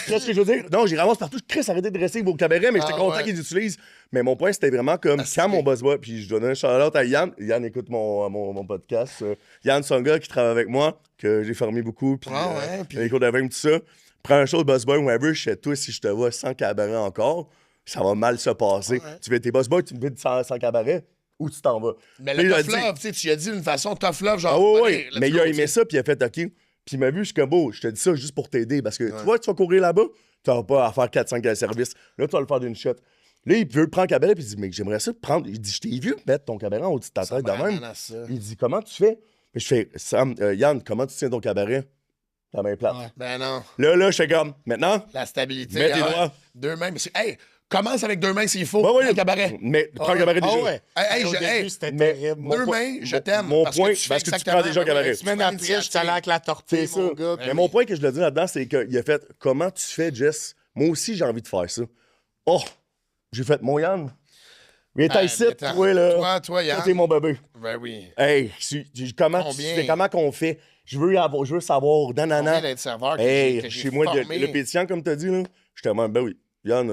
Tu vois ce que je veux dire? Non, j'ai ramasse partout. Chris, arrêtez de rester vos cabarets, mais j'étais Ah, content ouais. qu'ils utilisent. Mais mon point, c'était vraiment comme quand mon boss boit, puis je donnais un shout-out à Yann. Yann écoute mon podcast. Yann, c'est un gars qui travaille avec moi, que j'ai formé beaucoup, puis Ah ouais, puis- il écoute avec tout ça. Prends un show de boss boy, whatever, je sais, toi, si je te vois sans cabaret encore, ça va mal se passer. Ouais. Tu veux tes boss boys, tu me vides sans cabaret, où tu t'en vas? Mais Puis le il a tough dit- love, tu sais, tu lui as dit d'une façon tough love, genre. Ah oui, allez, oui, let's mais il go, a tu aimé sais. ça, puis il a fait OK. Puis il m'a vu, je suis comme, beau, je te dis ça juste pour t'aider, parce que tu vois, tu vas courir là-bas, tu n'auras pas à faire 4-5 services. Là, tu vas le faire d'une shot. Là, il veut prendre le cabaret, puis il dit, mais j'aimerais ça prendre. Il dit, je t'ai vu mettre ton cabaret en haut de ta tête de même. m'amène à ça. Il dit, comment tu fais? Mais je fais, Sam, Yann, comment tu tiens ton cabaret? La main plate. Ouais. Ben non, Là, je fais comme, maintenant, la stabilité. Mets tes ah ouais. doigts. Deux mains. Mais hey, commence avec deux mains s'il faut. ouais, Un cabaret. mais prends le ouais. cabaret déjà. Ah ouais. Hey, Au je- début, hey, c'était mais terrible. mon Deux point- mains, je t'aime. mon parce point, que tu fais parce que tu exactement prends déjà la même cabaret. Semaine après, je suis allé avec la tortue, C'est ça. mon gars. Mais mon point que je le dis là-dedans, c'est qu'il a fait, comment tu fais, Jess? Moi aussi, j'ai envie de faire ça. Oh, j'ai fait, mon Yann. Mais t'as ici, mais attends, toi, là. toi, Yann. Toi, t'es mon bébé. Ben oui. Hey, comment tu Combien? fais? Comment qu'on fait? Je veux savoir. Combien Nanana. d'être serveur que Hey, j'ai chez moi, formé. le pétillant, comme t'as dit, là, je te demande, ben oui. Yann,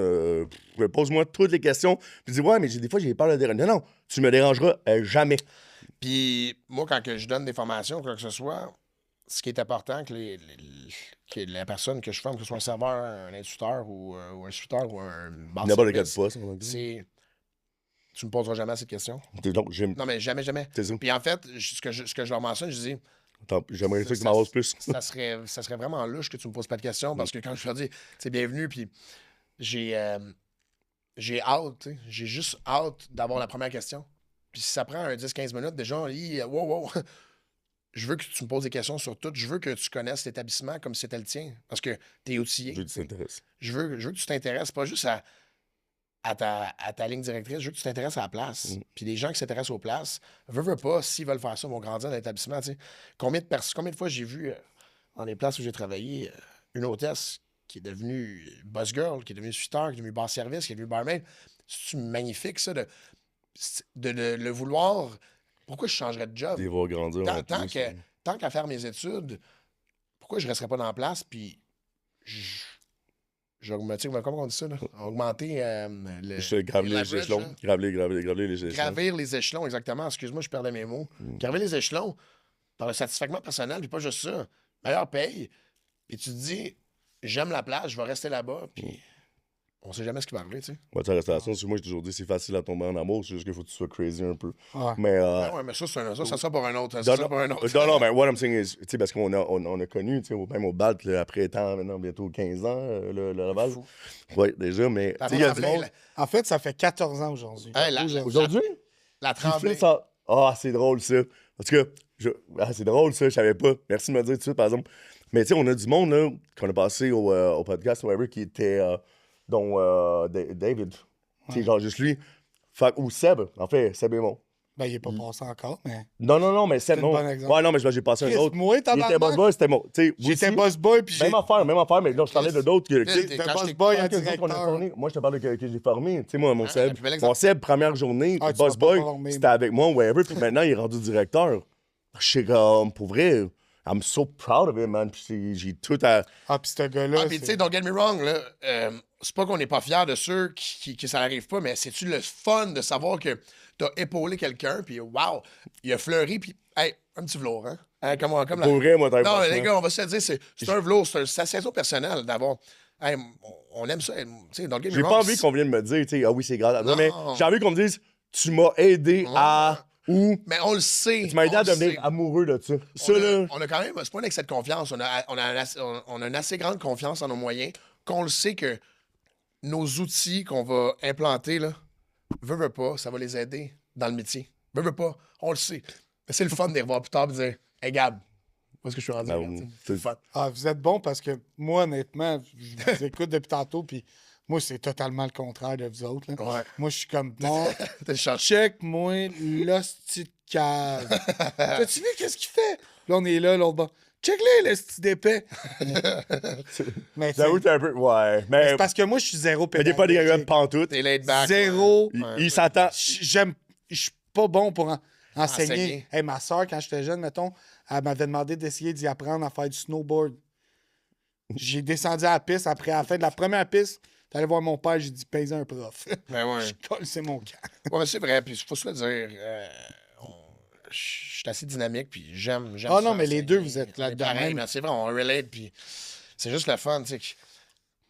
pose-moi toutes les questions. Puis dis, ouais, mais des fois, j'ai peur de déranger. Non, non, tu me dérangeras jamais. Puis moi, quand que je donne des formations, quoi que ce soit, ce qui est important, que la personne que je forme, que ce soit un serveur, un instituteur ou un shooter ou un bar N'importe quel service, poste. on va dire. c'est... Tu me poseras jamais cette question? Donc, j'aime. Non, mais jamais, jamais. C'est ça. Puis en fait, ce que je leur mentionne, je dis, Attends, j'aimerais ça que tu Ça- m'avances plus. ça serait vraiment louche que tu me poses pas de questions parce que quand je leur dis, c'est bienvenu, puis j'ai hâte, tu sais, j'ai juste hâte d'avoir la première question. Puis si ça prend un 10-15 minutes, déjà, on dit, wow, je veux que tu me poses des questions sur tout. Je veux que tu connaisses l'établissement comme si c'était le tien parce que tu es outillé. Je t'intéresse. Je veux que tu t'intéresses pas juste à ta ligne directrice, je veux que tu t'intéresses à la place. Puis les gens qui s'intéressent aux places, veulent pas, s'ils veulent faire ça, vont grandir dans l'établissement. Tu sais. Combien de fois j'ai vu dans les places où j'ai travaillé une hôtesse qui est devenue boss girl, qui est devenue suiteur, qui est devenue bar service, qui est devenue barmaid. C'est magnifique, ça, de le vouloir. Pourquoi je changerais de job? Des voir grandir. en plus. Tant qu'à faire mes études, pourquoi je ne resterais pas dans la place? Puis, comment on dit ça? Là? Augmenter Je graver les leverage, échelons. là. Graver les échelons. Gravir les échelons, exactement. Excuse-moi, je perdais mes mots. Gravir les échelons par le satisfaction personnel, puis pas juste ça. Meilleure paye. Puis tu te dis, j'aime la place, je vais rester là-bas. Puis on sait jamais ce qui va arriver, tu sais. Ouais, ta restauration, moi, j'ai toujours dit, c'est facile à tomber en amour, c'est juste qu'il faut que tu sois crazy un peu. Ouais. Mais, Ouais, mais ça sera pour un autre. Ça sera pour un autre. non, mais what I'm saying is, tu sais, parce qu'on a connu, tu sais, même au BALT, là, après temps, maintenant, bientôt 15 ans, le Laval. Fou. Oui, déjà, mais, tu sais, il y a du monde. En fait, ça fait 14 ans aujourd'hui. Hey, Aujourd'hui? La Qui tremblée. fait ça? Ah, c'est drôle, ça. En tout cas, c'est drôle, ça, je savais pas. Merci de me dire tout de suite, par exemple. Mais, tu sais, on a du monde, là, qu'on a passé au podcast, whatever, qui était, dont David. Tu sais, genre, juste lui. Ou Seb, en fait, Seb est bon. Ben, il est pas passé encore, mais. Non, mais Seb, C'est non. un bon exemple. Ouais, non, mais j'ai passé un Chris, autre. moi, Il était tabarnak. boss boy, c'était mon. Tu sais, J'étais aussi, boss boy, puis j'ai. Même affaire, mais là, je parlais de d'autres que. Phil, De quand boss j'étais- boy à Que nous autres, qu'on a directeur. formé. Moi, je te parle que j'ai formé. Tu sais, moi, mon Seb. un bel exemple. Mon Seb, première journée, Ah, tu Boss m'as pas Boy, formé, c'était moi. avec moi, whatever. Puis maintenant, il est rendu directeur. Je suis comme, pour vrai, I'm so proud of him, man. Puis j'ai tout à. Ah, puis ce gars-là. Ah, puis tu sais, don't get me wrong, là, c'est pas qu'on n'est pas fiers de ceux qui ça n'arrive pas, mais c'est-tu le fun de savoir que t'as épaulé quelqu'un, puis wow, il a fleuri, puis hey, un petit velours, hein? Comme la- Pour vrai, moi, t'as Non, mais les gars, on va se le dire, c'est un velours, c'est une sensation personnelle d'avoir. Hey, on aime ça, tu sais, don't get me J'ai wrong. pas envie qu'on vienne me dire, tu sais, ah oui, c'est grave. Non. Mais j'ai envie qu'on me dise, tu m'as aidé à. Ou Mais on le sait. tu m'as aidé on à le devenir sait. amoureux de ça. Ça, là. On a quand même, c'est pas un excès de confiance, on a une assez grande confiance en nos moyens qu'on le sait que nos outils qu'on va implanter, là, veut pas, ça va les aider dans le métier. Veut pas, on le sait. Mais c'est le fun de les revoir plus tard et de dire hey Gab, où est-ce que je suis rendu? Ah, regarde, tu sais, c'est le fun. Ah, vous êtes bon parce que moi, honnêtement, je vous écoute depuis tantôt, puis moi, c'est totalement le contraire de vous autres. Là. Ouais. Moi, je suis comme, bon, T'as le chance. check-moi l'hostie de cave. T'as-tu vu qu'est-ce qu'il fait? Là, on est là, l'autre bord. Check-les, l'hostie d'épais. Mais tu sais, J'avoue, t'es un peu. Ouais. Mais. c'est parce que moi, je suis zéro Mais t'es pas des gars de pédagogique. pantoute. T'es laid back. Zéro. Il s'attend. Je suis pas bon pour enseigner. Enseigner. Hey, ma soeur, quand j'étais jeune, mettons, elle m'avait demandé d'essayer d'y apprendre à faire du snowboard. J'ai descendu à la piste. Après, à la fin de la première piste, t'allais voir mon père, j'ai dit, paye un prof. Ben ouais. Je colle, c'est mon cas. Ouais, mais c'est vrai, puis il faut se le dire. Je suis assez dynamique, puis j'aime. Ah ça, non, mais les enseigner. deux, vous êtes On est là-dedans pareil, même. mais c'est vrai, on relate, puis c'est juste le fun, tu sais.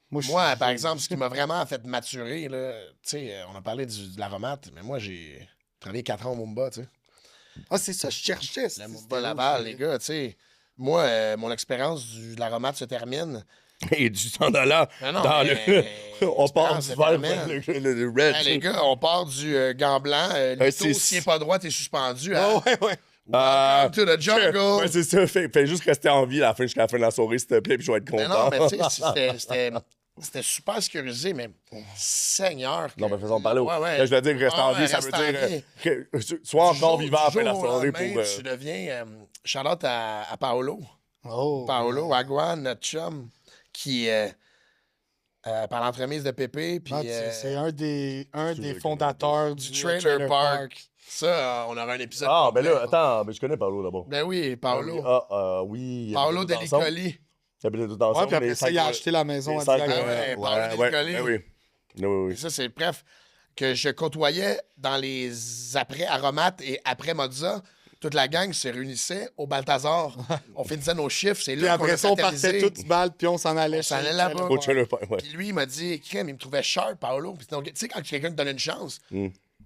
Moi, je Moi, suis- par exemple, ce qui m'a vraiment fait maturer, là, tu sais, on a parlé de l'aromate, mais moi, j'ai travaillé 4 ans au Mumba, tu sais. Ah, c'est ça, je cherchais. Le Mumba Laval, les gars, tu sais. Moi, mon expérience de l'aromate se termine. Et du $100 Mais non, dans mais- le. On part l'expérience du est vert, tellement- le red. Hey, les gars, on part du gant blanc. c'est- Lito, s'il n'est pas droit, t'es suspendu. Ah, Hein? ouais, ouais. Welcome to the jungle. Ouais, c'est ça. Fais juste rester en vie à la fin, jusqu'à la fin de la soirée, s'il te plaît, puis je vais être Mais content. non, mais tu sais, c'était super sécurisé, mais Seigneur. Non, mais faisons parler. Ouais, ouais. Là, je veux dire, rester en Ouais, vie, ça reste veut en dire vie. sois Du encore jour- vivant du après la jour au soirée lendemain, pour. Tu deviens. Charlotte à Paolo. Oh. Paolo Aguan, notre chum, qui, par l'entremise de Pépé, puis Ah, c'est un des fondateurs du Trailer Park. Ça, on aura un épisode. Ah, ben complet. là, attends, mais je connais Paolo d'abord. Ben oui, Paolo. Oui. Paolo de Delicoli. Ils habitaient tout ensemble. Ouais, puis après les ça, cinq- il a acheté la maison les à cinq, direct. ouais, Paolo Delicoli. ben oui. Oui, oui, Et ça, c'est bref, que je côtoyais dans les après Aromates et après Mozza. Toute la gang se réunissait au Balthazar. On finissait nos chiffres. C'est Puis là qu'on après a ça, on partait fraternisé. toutes balles, puis on s'en allait. On s'en chez- allait là-bas. Au Trailer Park, ouais. Puis lui, il m'a dit, crème, il me trouvait sharp, Paolo. Puis donc, tu sais, quand quelqu'un te donne une chance,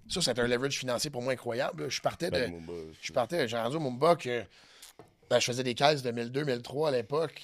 ça, c'était un leverage financier pour moi incroyable. là. Je partais de. Ben, Mumba, J'ai rendu au Mumba que ben, je faisais des caisses de 1002-1003 à l'époque.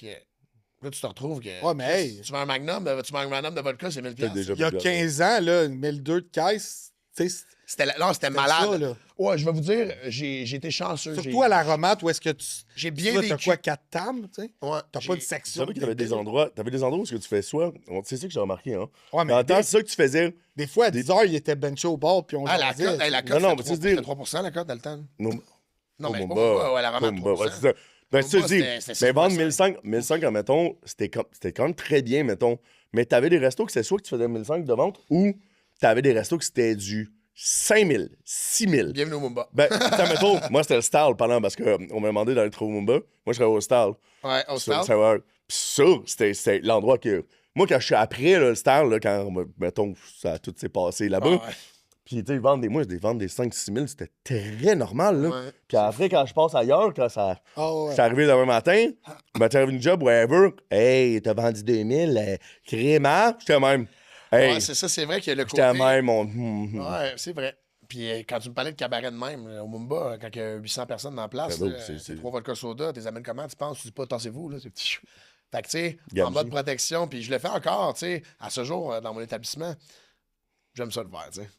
Là, tu te retrouves que. Ouais, mais hey, Tu veux un magnum, un magnum de vodka, c'est 1000$. Peut-être déjà. il y a 15 ans, là, 1002 de caisse, tu sais, Non, c'était malade. ça, là. Ouais, je vais vous dire, j'ai été chanceux. Surtout à l'aromate, où est-ce que tu. J'ai Tu bien vois, t'as vécu. quoi, 4 tables, tu sais? Ouais, T'as pas de section. J'avais qu'il y avait des endroits. T'avais des endroits où ce que tu fais soit. C'est ça que j'ai remarqué, hein. Ouais, mais Dans le temps, c'est ça que tu faisais. des fois, à 10 heures, il était benché au bord, puis on Ah, la jasait, cote, tu sais. la Non, cote, non, c'était mais tu sais 3%, dire- c'était 3% la cote dans le temps. Non, Non, mais Mumba, pas Mumba, ouais, la ramade, Mumba, ouais, 3%. c'est ça. Ben, c'est ça, Mumba, je dis. c'était Mais vendre 6%. 1005, admettons, c'était quand même très bien, mettons. Mais t'avais des restos que c'est soit que tu faisais 1005 de vente ou t'avais des restos que c'était du 5000, 6000. Bienvenue au Mumba. Ben, t'as, mettons, moi, c'était le style pendant parce qu'on m'a demandé d'aller au Mumba. Moi, je travaillais au style. Ouais, au Ça, stade. Puis ça, c'était l'endroit que. Moi, quand je suis après le style, là, quand, mettons, ça tout s'est passé là-bas, Ah, ouais. puis, tu sais, vendre des 5-6 000, c'était très normal, là. Ouais. Puis après, quand je passe ailleurs, quand ça. Ah, ouais. Je suis arrivé demain matin, ben, t'es arrivé une job, whatever. Hey, t'as vendu 2000, crème, hein? J'étais même. Hey, Ouais, c'est ça, c'est vrai qu'il y a le j'étais à côté... même, Ouais, c'est vrai. Puis quand tu me parlais de cabaret de même, au Mumba, quand il y a 800 personnes dans la place, Cadeau, là, c'est- c'est 3 vodka soda, t'es amènes comment, tu penses? Tu dis pas, tassez-vous, là, c'est petit. Fait que, tu sais, en Gamji. mode protection, puis je le fais encore, tu sais, à ce jour, dans mon établissement, j'aime ça le faire, tu sais.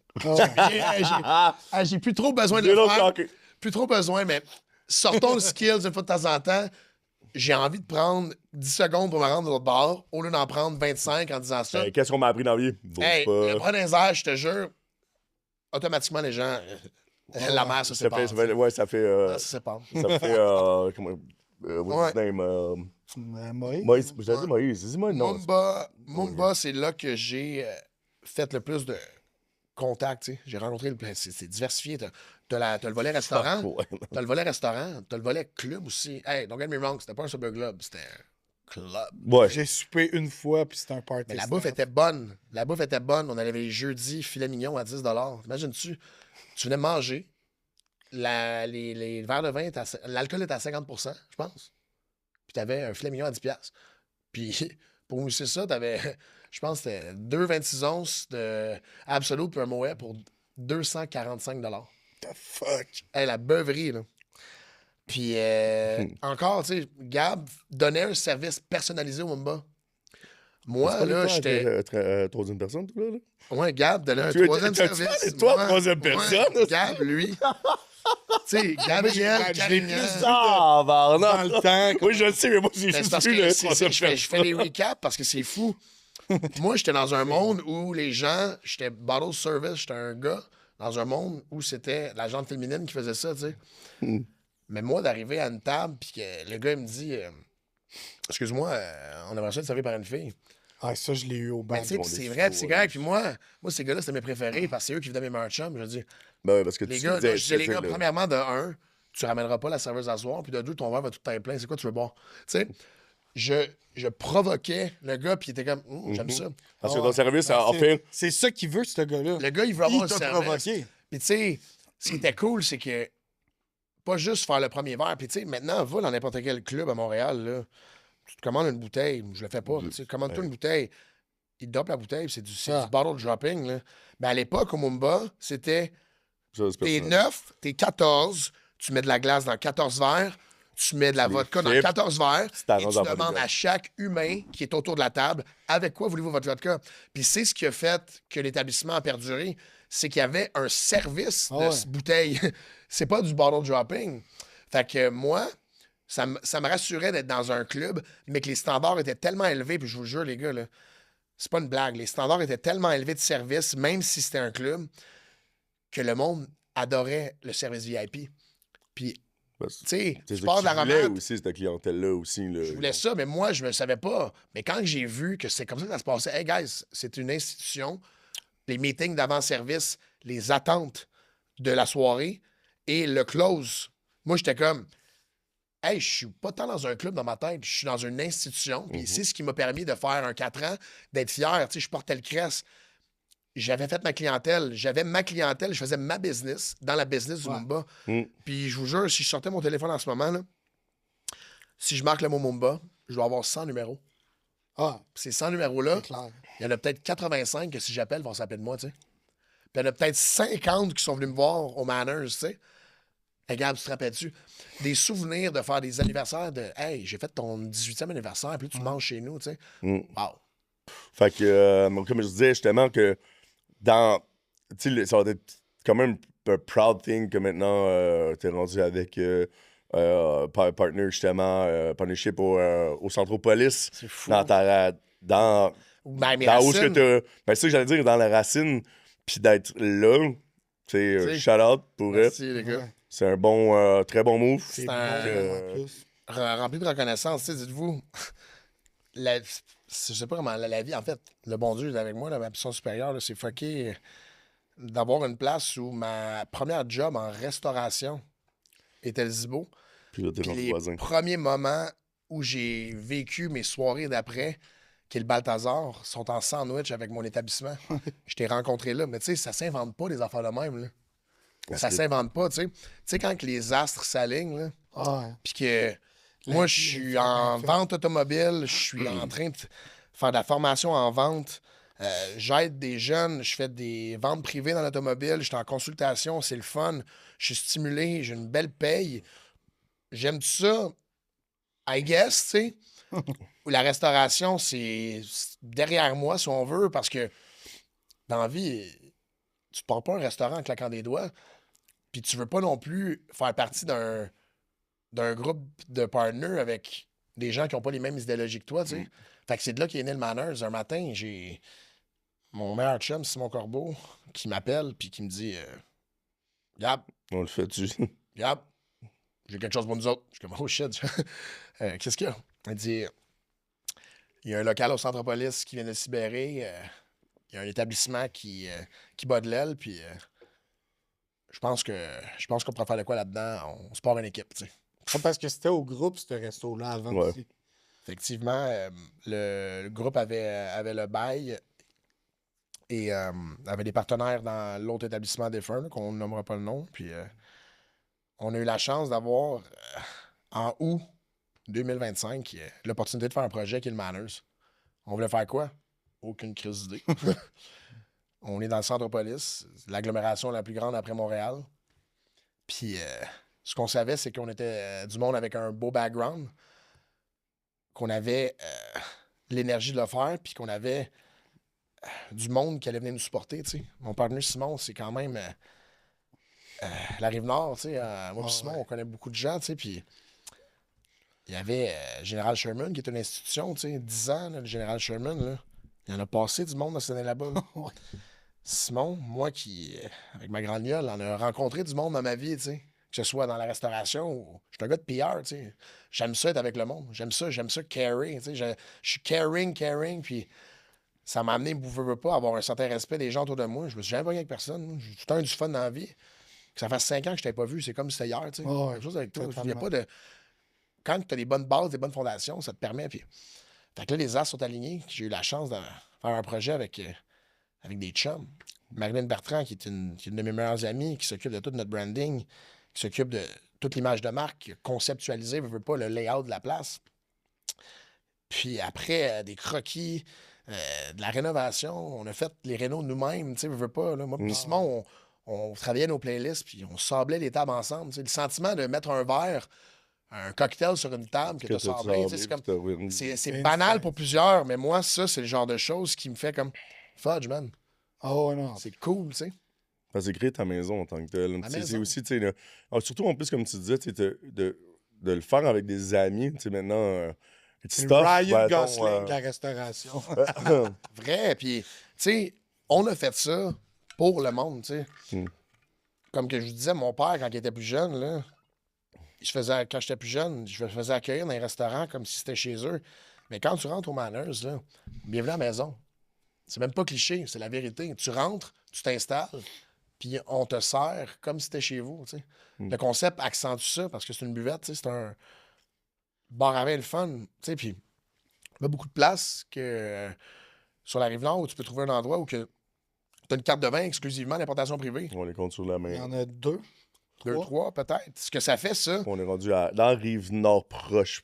J'ai plus trop besoin de le Zero faire. talking. Plus trop besoin, mais sortons le skills une fois de temps en temps. J'ai envie de prendre 10 secondes pour me rendre de l'autre bord, au lieu d'en prendre 25 en disant ça. Hey, qu'est-ce qu'on m'a appris dans la vie? Bouge Hey, pas. le bras dans les airs, je te jure, automatiquement, les gens, la mère se Ça sépare. fait, ça fait, ouais, ça fait, Ça se sépare. ça fait, comment, what's his name? Moïse? Moïse, j'ai dit Moïse, dis-moi non. Mumba, c'est là que j'ai fait le plus de contacts. Tu sais. J'ai rencontré, c'est diversifié. T'as le volet restaurant, Ouais. t'as le volet restaurant, t'as le volet club aussi. Hey, don't get me wrong, c'était pas un Super Club, c'était un club. Ouais. J'ai soupé une fois, puis c'était un party. Mais la bouffe était bonne. La bouffe était bonne. On allait les jeudis, filet mignon à 10 Imagine-tu, tu venais manger, les verres de vin, l'alcool était à 50 je pense. Puis t'avais un filet mignon à 10 Puis pour mousser ça, t'avais, je pense que c'était 2,26 onces de Absolute puis un Moët pour 245 The fuck? Hey, la beuverie, là. Puis encore, tu sais, Gab donnait un service personnalisé au Mumba. Moi, là, j'étais... Troisième personne, toi, là? Ouais, Gab donnait un Tu es- troisième t'as-tu service. parlé de toi, Ouais, troisième ouais, personne? Gab, lui. Tu sais, Gabriel, je l'ai Carignan. plus Ah, Dans pardon. le temps. Oui, je le sais, mais moi, j'ai Mais c'est juste parce vu que le c'est- troisième je fais les recaps parce que c'est fou. Moi, j'étais dans un monde où les gens, j'étais bottle service, j'étais un gars dans un monde où c'était la gente féminine qui faisait ça, tu sais. Mais moi, d'arriver à une table, puis que le gars, il me dit excuse-moi, on aimerait ça être servi par une fille. Ah, ça, je l'ai eu au Ben, bal. tu sais, puis c'est vrai, puis c'est correct. Puis moi, ces gars-là, c'était mes préférés parce que c'est eux qui venaient mes meilleurs chums. Je dis, Ben ouais, parce que les tu gars, disais, là, je disais, les tu gars, sais, là. premièrement, de un, tu ramèneras pas la serveuse à soir, puis de deux, ton verre va tout être plein. C'est quoi tu veux boire? Tu sais, je provoquais le gars, puis il était comme, j'aime ça. Parce que ton service, Ben, en fait, c'est ça qu'il veut, ce gars-là. Le gars, il veut avoir Il un t'a service. provoqué. Puis tu sais, ce qui était cool, c'est que pas juste faire le premier verre. Puis tu sais, maintenant, va dans n'importe quel club à Montréal, là, tu te commandes une bouteille, je le fais pas, tu sais, commande-toi une bouteille. Il te dope la bouteille, puis c'est Ah. du bottle dropping. Là. Mais à l'époque, au Mumba, c'était ça, c'est t'es personnel. 9, t'es 14, tu mets de la glace dans 14 verres, tu mets de la les vodka dans flips, 14 verres, tu et t'arranges tu en demandes polygone. à chaque humain qui est autour de la table avec quoi voulez-vous votre vodka. Puis c'est ce qui a fait que l'établissement a perduré, c'est qu'il y avait un service Ah de ouais. bouteille. C'est pas du bottle dropping. Fait que moi, ça me rassurait d'être dans un club, mais que les standards étaient tellement élevés, puis je vous jure, les gars, là, c'est pas une blague, les standards étaient tellement élevés de service, même si c'était un club, que le monde adorait le service VIP. Puis, Parce que tu sais, c'est tu ça pars que de la tu voulais romade, aussi, cette clientèle-là aussi. Là. je voulais ça, mais moi, je ne le savais pas. Mais quand j'ai vu que c'est comme ça que ça se passait, hey guys, c'est une institution, les meetings d'avant-service, les attentes de la soirée et le close. Moi, j'étais comme, hey, je suis pas tant dans un club dans ma tête, je suis dans une institution. Puis c'est ce qui m'a permis de faire un 4 ans, d'être fier. Tu sais, je portais le crest. J'avais fait ma clientèle. J'avais ma clientèle. Je faisais ma business dans la business du Ouais. Mumba. Mm. Puis je vous jure, si je sortais mon téléphone en ce moment, là, si je marque le mot Mumba, je dois avoir 100 numéros. Ah, Puis ces 100 numéros-là, c'est clair. il y en a peut-être 85 que si j'appelle, vont s'appeler de moi, tu sais. Puis il y en a peut-être 50 qui sont venus me voir au Manners, tu sais. Hey, Gab, tu te rappelles-tu? Des souvenirs de faire des anniversaires de Hey, j'ai fait ton 18e anniversaire, puis là, tu manges chez nous, tu sais. Mm. Wow. Fait que, comme je disais justement, que dans. Tu sais, ça va être quand même un proud thing que maintenant, t'es rendu avec partner, justement, partnership au Centropolis. C'est fou. Dans ta. Dans Ben, mes dans où est-ce que racines, t'as. Ben, c'est ça que j'allais dire, dans la racine, puis d'être là. Tu sais, Tu sais, shout-out pour elle. merci, les gars. Ouais. C'est un bon, très bon move. C'est C'est bon, un- en plus. Rempli de reconnaissance, tu sais, dites-vous. Je sais pas comment la vie, en fait, le bon Dieu est avec moi, là, ma puissance supérieure, là, c'est fucké d'avoir une place où ma première job en restauration était le Zibo. Puis là, t'es Puis dans le les voisin. premiers moments où j'ai vécu mes soirées d'après, qui est le Balthazar, sont en sandwich avec mon établissement. Je t'ai rencontré là. Mais tu sais, ça s'invente pas, les affaires de même. Là. Ça que- s'invente pas, tu sais. Tu sais, quand que les astres s'alignent, là, Ah, ouais. puis que moi, je suis en vente automobile, je suis en train de faire de la formation en vente. J'aide des jeunes, je fais des ventes privées dans l'automobile, je suis en consultation, c'est le fun, je suis stimulé, j'ai une belle paye. J'aime tout ça, I guess, tu sais. La restauration, c'est derrière moi, si on veut, parce que dans la vie, tu ne pars pas un restaurant en claquant des doigts, puis tu veux pas non plus faire partie d'un groupe de partners avec des gens qui n'ont pas les mêmes idéologies que toi, tu sais. Fait que c'est de là qu'est né le Manners. Un matin, j'ai mon meilleur chum, Simon Corbeau, qui m'appelle puis qui me dit Gab, On le fait-tu? Gab, j'ai quelque chose pour nous autres. Je suis comme oh shit. Qu'est-ce qu'il y a? Il dit il y a un local au Centropolis qui vient de se libérer. Il y a un établissement qui bat de l'aile, puis je pense qu'on pourrait faire de quoi là-dedans. On se part une équipe, tu sais. Ah, parce que c'était au groupe, ce resto-là, avant Ouais. aussi. Effectivement, le groupe avait le bail et avait des partenaires dans l'autre établissement défunt, là, qu'on ne nommera pas le nom. Puis on a eu la chance d'avoir, en août 2025, l'opportunité de faire un projet qui est le Manners. On voulait faire quoi? Aucune crise d'idée. On est dans le Centropolis, l'agglomération la plus grande après Montréal. Puis ce qu'on savait, c'est qu'on était du monde avec un beau background, qu'on avait l'énergie de le faire, puis qu'on avait du monde qui allait venir nous supporter, tu sais. Mon partenaire Simon, c'est quand même la Rive-Nord, tu sais. Moi puis Simon, on connaît beaucoup de gens, tu sais, puis il y avait Général Sherman, qui est une institution, tu sais, 10 ans, là, le Général Sherman, là. Il y en a passé du monde dans cette année là-bas. Là. Simon, moi qui, avec ma grande gueule, en a rencontré du monde dans ma vie, tu sais. Que ce soit dans la restauration ou... Je suis un gars de PR, tu sais. J'aime ça être avec le monde. J'aime ça carry, tu sais. Je suis caring, puis ça m'a amené, vous veux pas, avoir un certain respect des gens autour de moi. Je me suis jamais pogné avec personne. J'ai tout le temps eu du fun dans la vie. Que ça fasse 5 ans que je t'avais pas vu, c'est comme si c'était hier, tu sais. Ouais, Quelque chose avec toi. Il y a totalement. pas de... Quand tu as des bonnes bases, des bonnes fondations, ça te permet, puis... Fait que là, les as sont alignés. J'ai eu la chance de faire un projet avec des chums. Marilyn Bertrand, qui est une de mes meilleures amies, qui s'occupe de tout notre branding, qui s'occupe de toute l'image de marque, qui a conceptualisé, veut pas, le layout de la place. Puis après, des croquis, de la rénovation, on a fait les rénaux nous-mêmes, tu sais, veut pas. Là, moi puis Simon, on travaillait nos playlists, puis on sablait les tables ensemble. Tu sais, le sentiment de mettre un verre, un cocktail sur une table que tu as sablé, tu sais, c'est banal pour plusieurs, mais moi, ça, c'est le genre de choses qui me fait comme fudge, man. Oh non. C'est cool, tu sais. C'est créer ta maison en tant que tel. C'est aussi, tu sais, surtout en plus, comme tu disais, de le faire avec des amis, tu sais, maintenant. C'est Ryan Gosling de la restauration. Vrai, puis, tu sais, on a fait ça pour le monde, tu sais. Comme que je vous disais, mon père, quand il était plus jeune, là, quand j'étais plus jeune, je me faisais accueillir dans les restaurants comme si c'était chez eux. Mais quand tu rentres au Manners, là, bienvenue à la maison. C'est même pas cliché, c'est la vérité. Tu rentres, tu t'installes, puis on te sert comme si c'était chez vous, tu sais. Le concept accentue ça parce que c'est une buvette, tu sais, c'est un bar à vin le fun, tu sais, puis il y a beaucoup de places que sur la Rive-Nord où tu peux trouver un endroit où tu as une carte de vin exclusivement d'importation privée. On les compte sur la Il y main. en a 2. 2, 3 peut-être. Ce que ça fait, ça. On est rendu dans la Rive-Nord proche,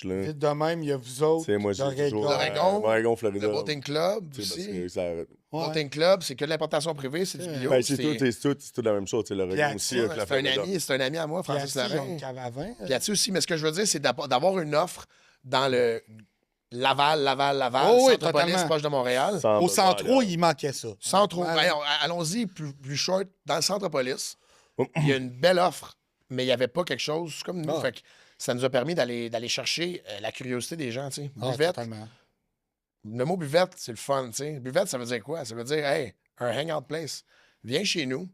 là. Vite de même, il y a vous autres. Tu sais, moi, j'ai toujours... L'Oregon, Oregon, Florida. Le Boating Club Tu sais, parce aussi. que ça... Ouais. Boating Club, c'est que de l'importation privée, c'est du bio. Ben, c'est tout la même chose. Tu sais, l'Oregon Piatti, aussi avec la Florida. C'est un ami à moi, Francis Puis, ils ont Lorrain. une cave à vin. Piatti aussi, mais ce que je veux dire, c'est d'avoir une offre dans le Laval, Oh oui, Centropolis, totalement. proche de Montréal. Au centro, il manquait ça. Centro, Ouais. ben, allons-y plus short, dans le Centropolis. Il y a une belle offre, mais il n'y avait pas quelque chose comme nous. Ah. Fait que ça nous a permis d'aller chercher la curiosité des gens, tu sais. Ah, Buvette, totalement. le mot buvette, c'est le fun, tu sais. Buvette, ça veut dire quoi? Ça veut dire, hey, un hangout place. Viens chez nous,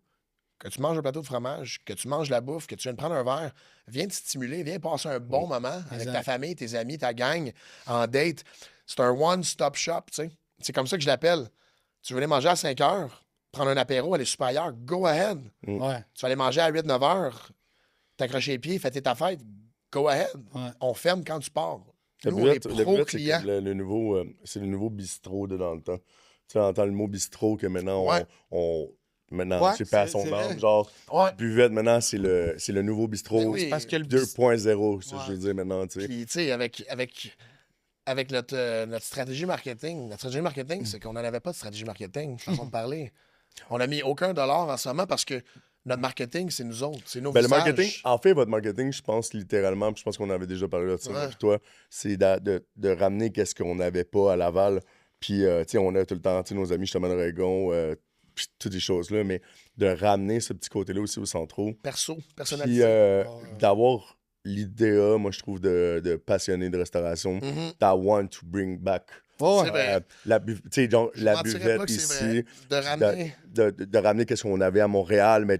que tu manges un plateau de fromage, que tu manges la bouffe, que tu viens de prendre un verre, viens te stimuler, viens passer un bon moment avec ta famille, tes amis, ta gang, en date. C'est un one-stop shop, tu sais. C'est comme ça que je l'appelle. Tu veux aller manger à 5 heures, prendre un apéro, aller super ailleurs, go ahead. Ouais. Tu vas aller manger à 8-9 heures, t'accrocher les pieds, fêter ta fête, go ahead. Ouais. On ferme quand tu pars. Le Nous, on est buvette, pro-client. c'est le nouveau bistrot de dans le temps. Tu sais, on entend le mot bistrot que maintenant, Ouais. maintenant, Ouais, c'est pas à son c'est âme. vrai. Genre, Ouais. buvette, maintenant, c'est le nouveau bistrot Ben oui. Parce que le 2.0, ça, Ouais. je veux dire, maintenant, tu sais. Puis, tu sais, avec avec notre stratégie marketing. Notre stratégie marketing, c'est qu'on n'en avait pas de stratégie marketing, façon de parler. On n'a mis aucun dollar en ce moment parce que notre marketing, c'est nous autres, c'est nos Ben, le visages. marketing, en fait, votre marketing, je pense littéralement, puis je pense qu'on avait déjà parlé de ça, moi Ouais. puis toi, c'est de ramener qu'est-ce qu'on n'avait pas à Laval. Puis, tu sais, on a tout le temps, tu sais, nos amis justement d'Oregon, puis toutes ces choses-là, mais de ramener ce petit côté-là aussi au centro. Perso, Puis, personnalisé. d'avoir l'idée, moi, je trouve, de passionné de restauration, Mhm. that want to bring back. Ouais. C'est vrai. Tu sais, genre, Je la mentirais buvette pas que c'est ici, vrai. De ramener. de ramener qu'est-ce qu'on avait à Montréal, mais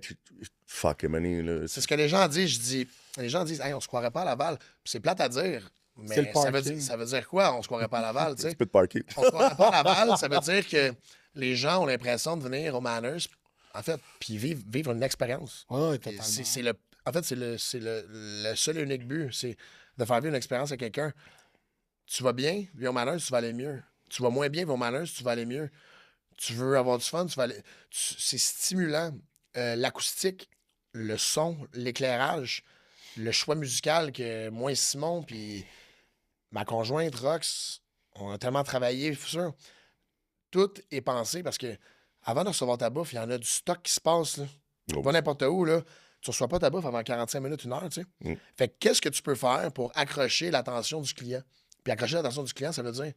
fuck, mané, là. C'est ce que les gens disent. Les gens disent, hey, on se croirait pas à Laval. Puis c'est plate à dire. C'est le Mais ça parking. veut dire quoi, on se croirait pas à Laval, tu sais? Tu peux te parker. On se croirait pas à Laval, ça veut dire que les gens ont l'impression de venir au Manners, en fait, puis vivre une expérience. Ouais, Et totalement. en fait, c'est le seul et unique but, c'est de faire vivre une expérience à quelqu'un. Tu vas bien, viens au Manners, tu vas aller mieux. Tu vas moins bien, viens au Manners, tu vas aller mieux. Tu veux avoir du fun, tu vas aller... C'est stimulant. L'acoustique, le son, l'éclairage, le choix musical que moi et Simon, puis ma conjointe, Rox, on a tellement travaillé, c'est sûr. Tout est pensé parce que avant de recevoir ta bouffe, il y en a du stock qui se passe. Là. Oh. Va n'importe où, là. Tu reçois pas ta bouffe avant 45 minutes, 1 heure, tu sais. Mm. Fait que qu'est-ce que tu peux faire pour accrocher l'attention du client? Puis accrocher l'attention du client, ça veut dire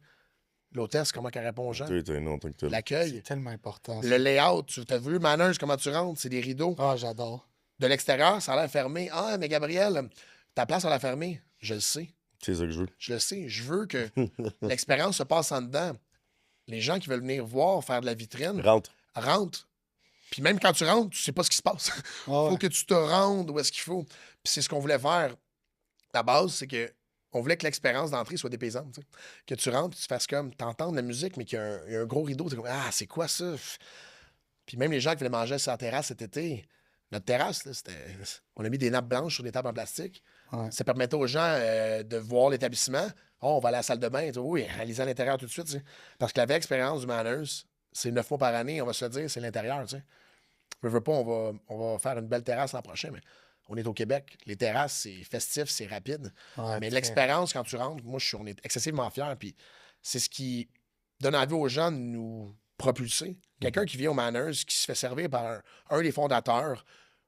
l'hôtesse, comment elle répond aux gens, Non, tant que tel. l'accueil, C'est tellement important. ça. le layout. Tu as vu Manners, comment tu rentres? C'est des rideaux. Ah, j'adore. De l'extérieur, ça a l'air fermé. Ah, mais Gabriel, ta place a l'air fermée. Je le sais. C'est ça que je veux. Je le sais. Je veux que l'expérience se passe en dedans. Les gens qui veulent venir voir, faire de la vitrine, Rentre. rentrent. Puis même quand tu rentres, tu sais pas ce qui se passe. Ah Faut ouais. que tu te rendes où est-ce qu'il faut. Puis c'est ce qu'on voulait faire. La base, c'est que on voulait que l'expérience d'entrée soit dépaysante. Tu sais. Que tu rentres, puis tu fasses comme, t'entends la musique, mais qu'il y a un gros rideau. T'es comme, ah, c'est quoi ça? Puis même les gens qui voulaient manger sur la terrasse cet été, notre terrasse, là, on a mis des nappes blanches sur des tables en plastique. Ouais. Ça permettait aux gens de voir l'établissement. Oh, on va à la salle de bain. Tu sais, oui, réaliser à l'intérieur tout de suite. Tu sais. Parce que la vraie expérience du Manners, c'est 9 mois par année, on va se le dire, c'est l'intérieur. Tu sais. Je veux pas, on va faire une belle terrasse l'an prochain, mais on est au Québec. Les terrasses, c'est festif, c'est rapide. Ouais, Mais très. l'expérience, quand tu rentres, moi, on est excessivement fiers. Puis c'est ce qui donne envie aux gens de nous propulser. Quelqu'un qui vient au Manners, qui se fait servir par un des fondateurs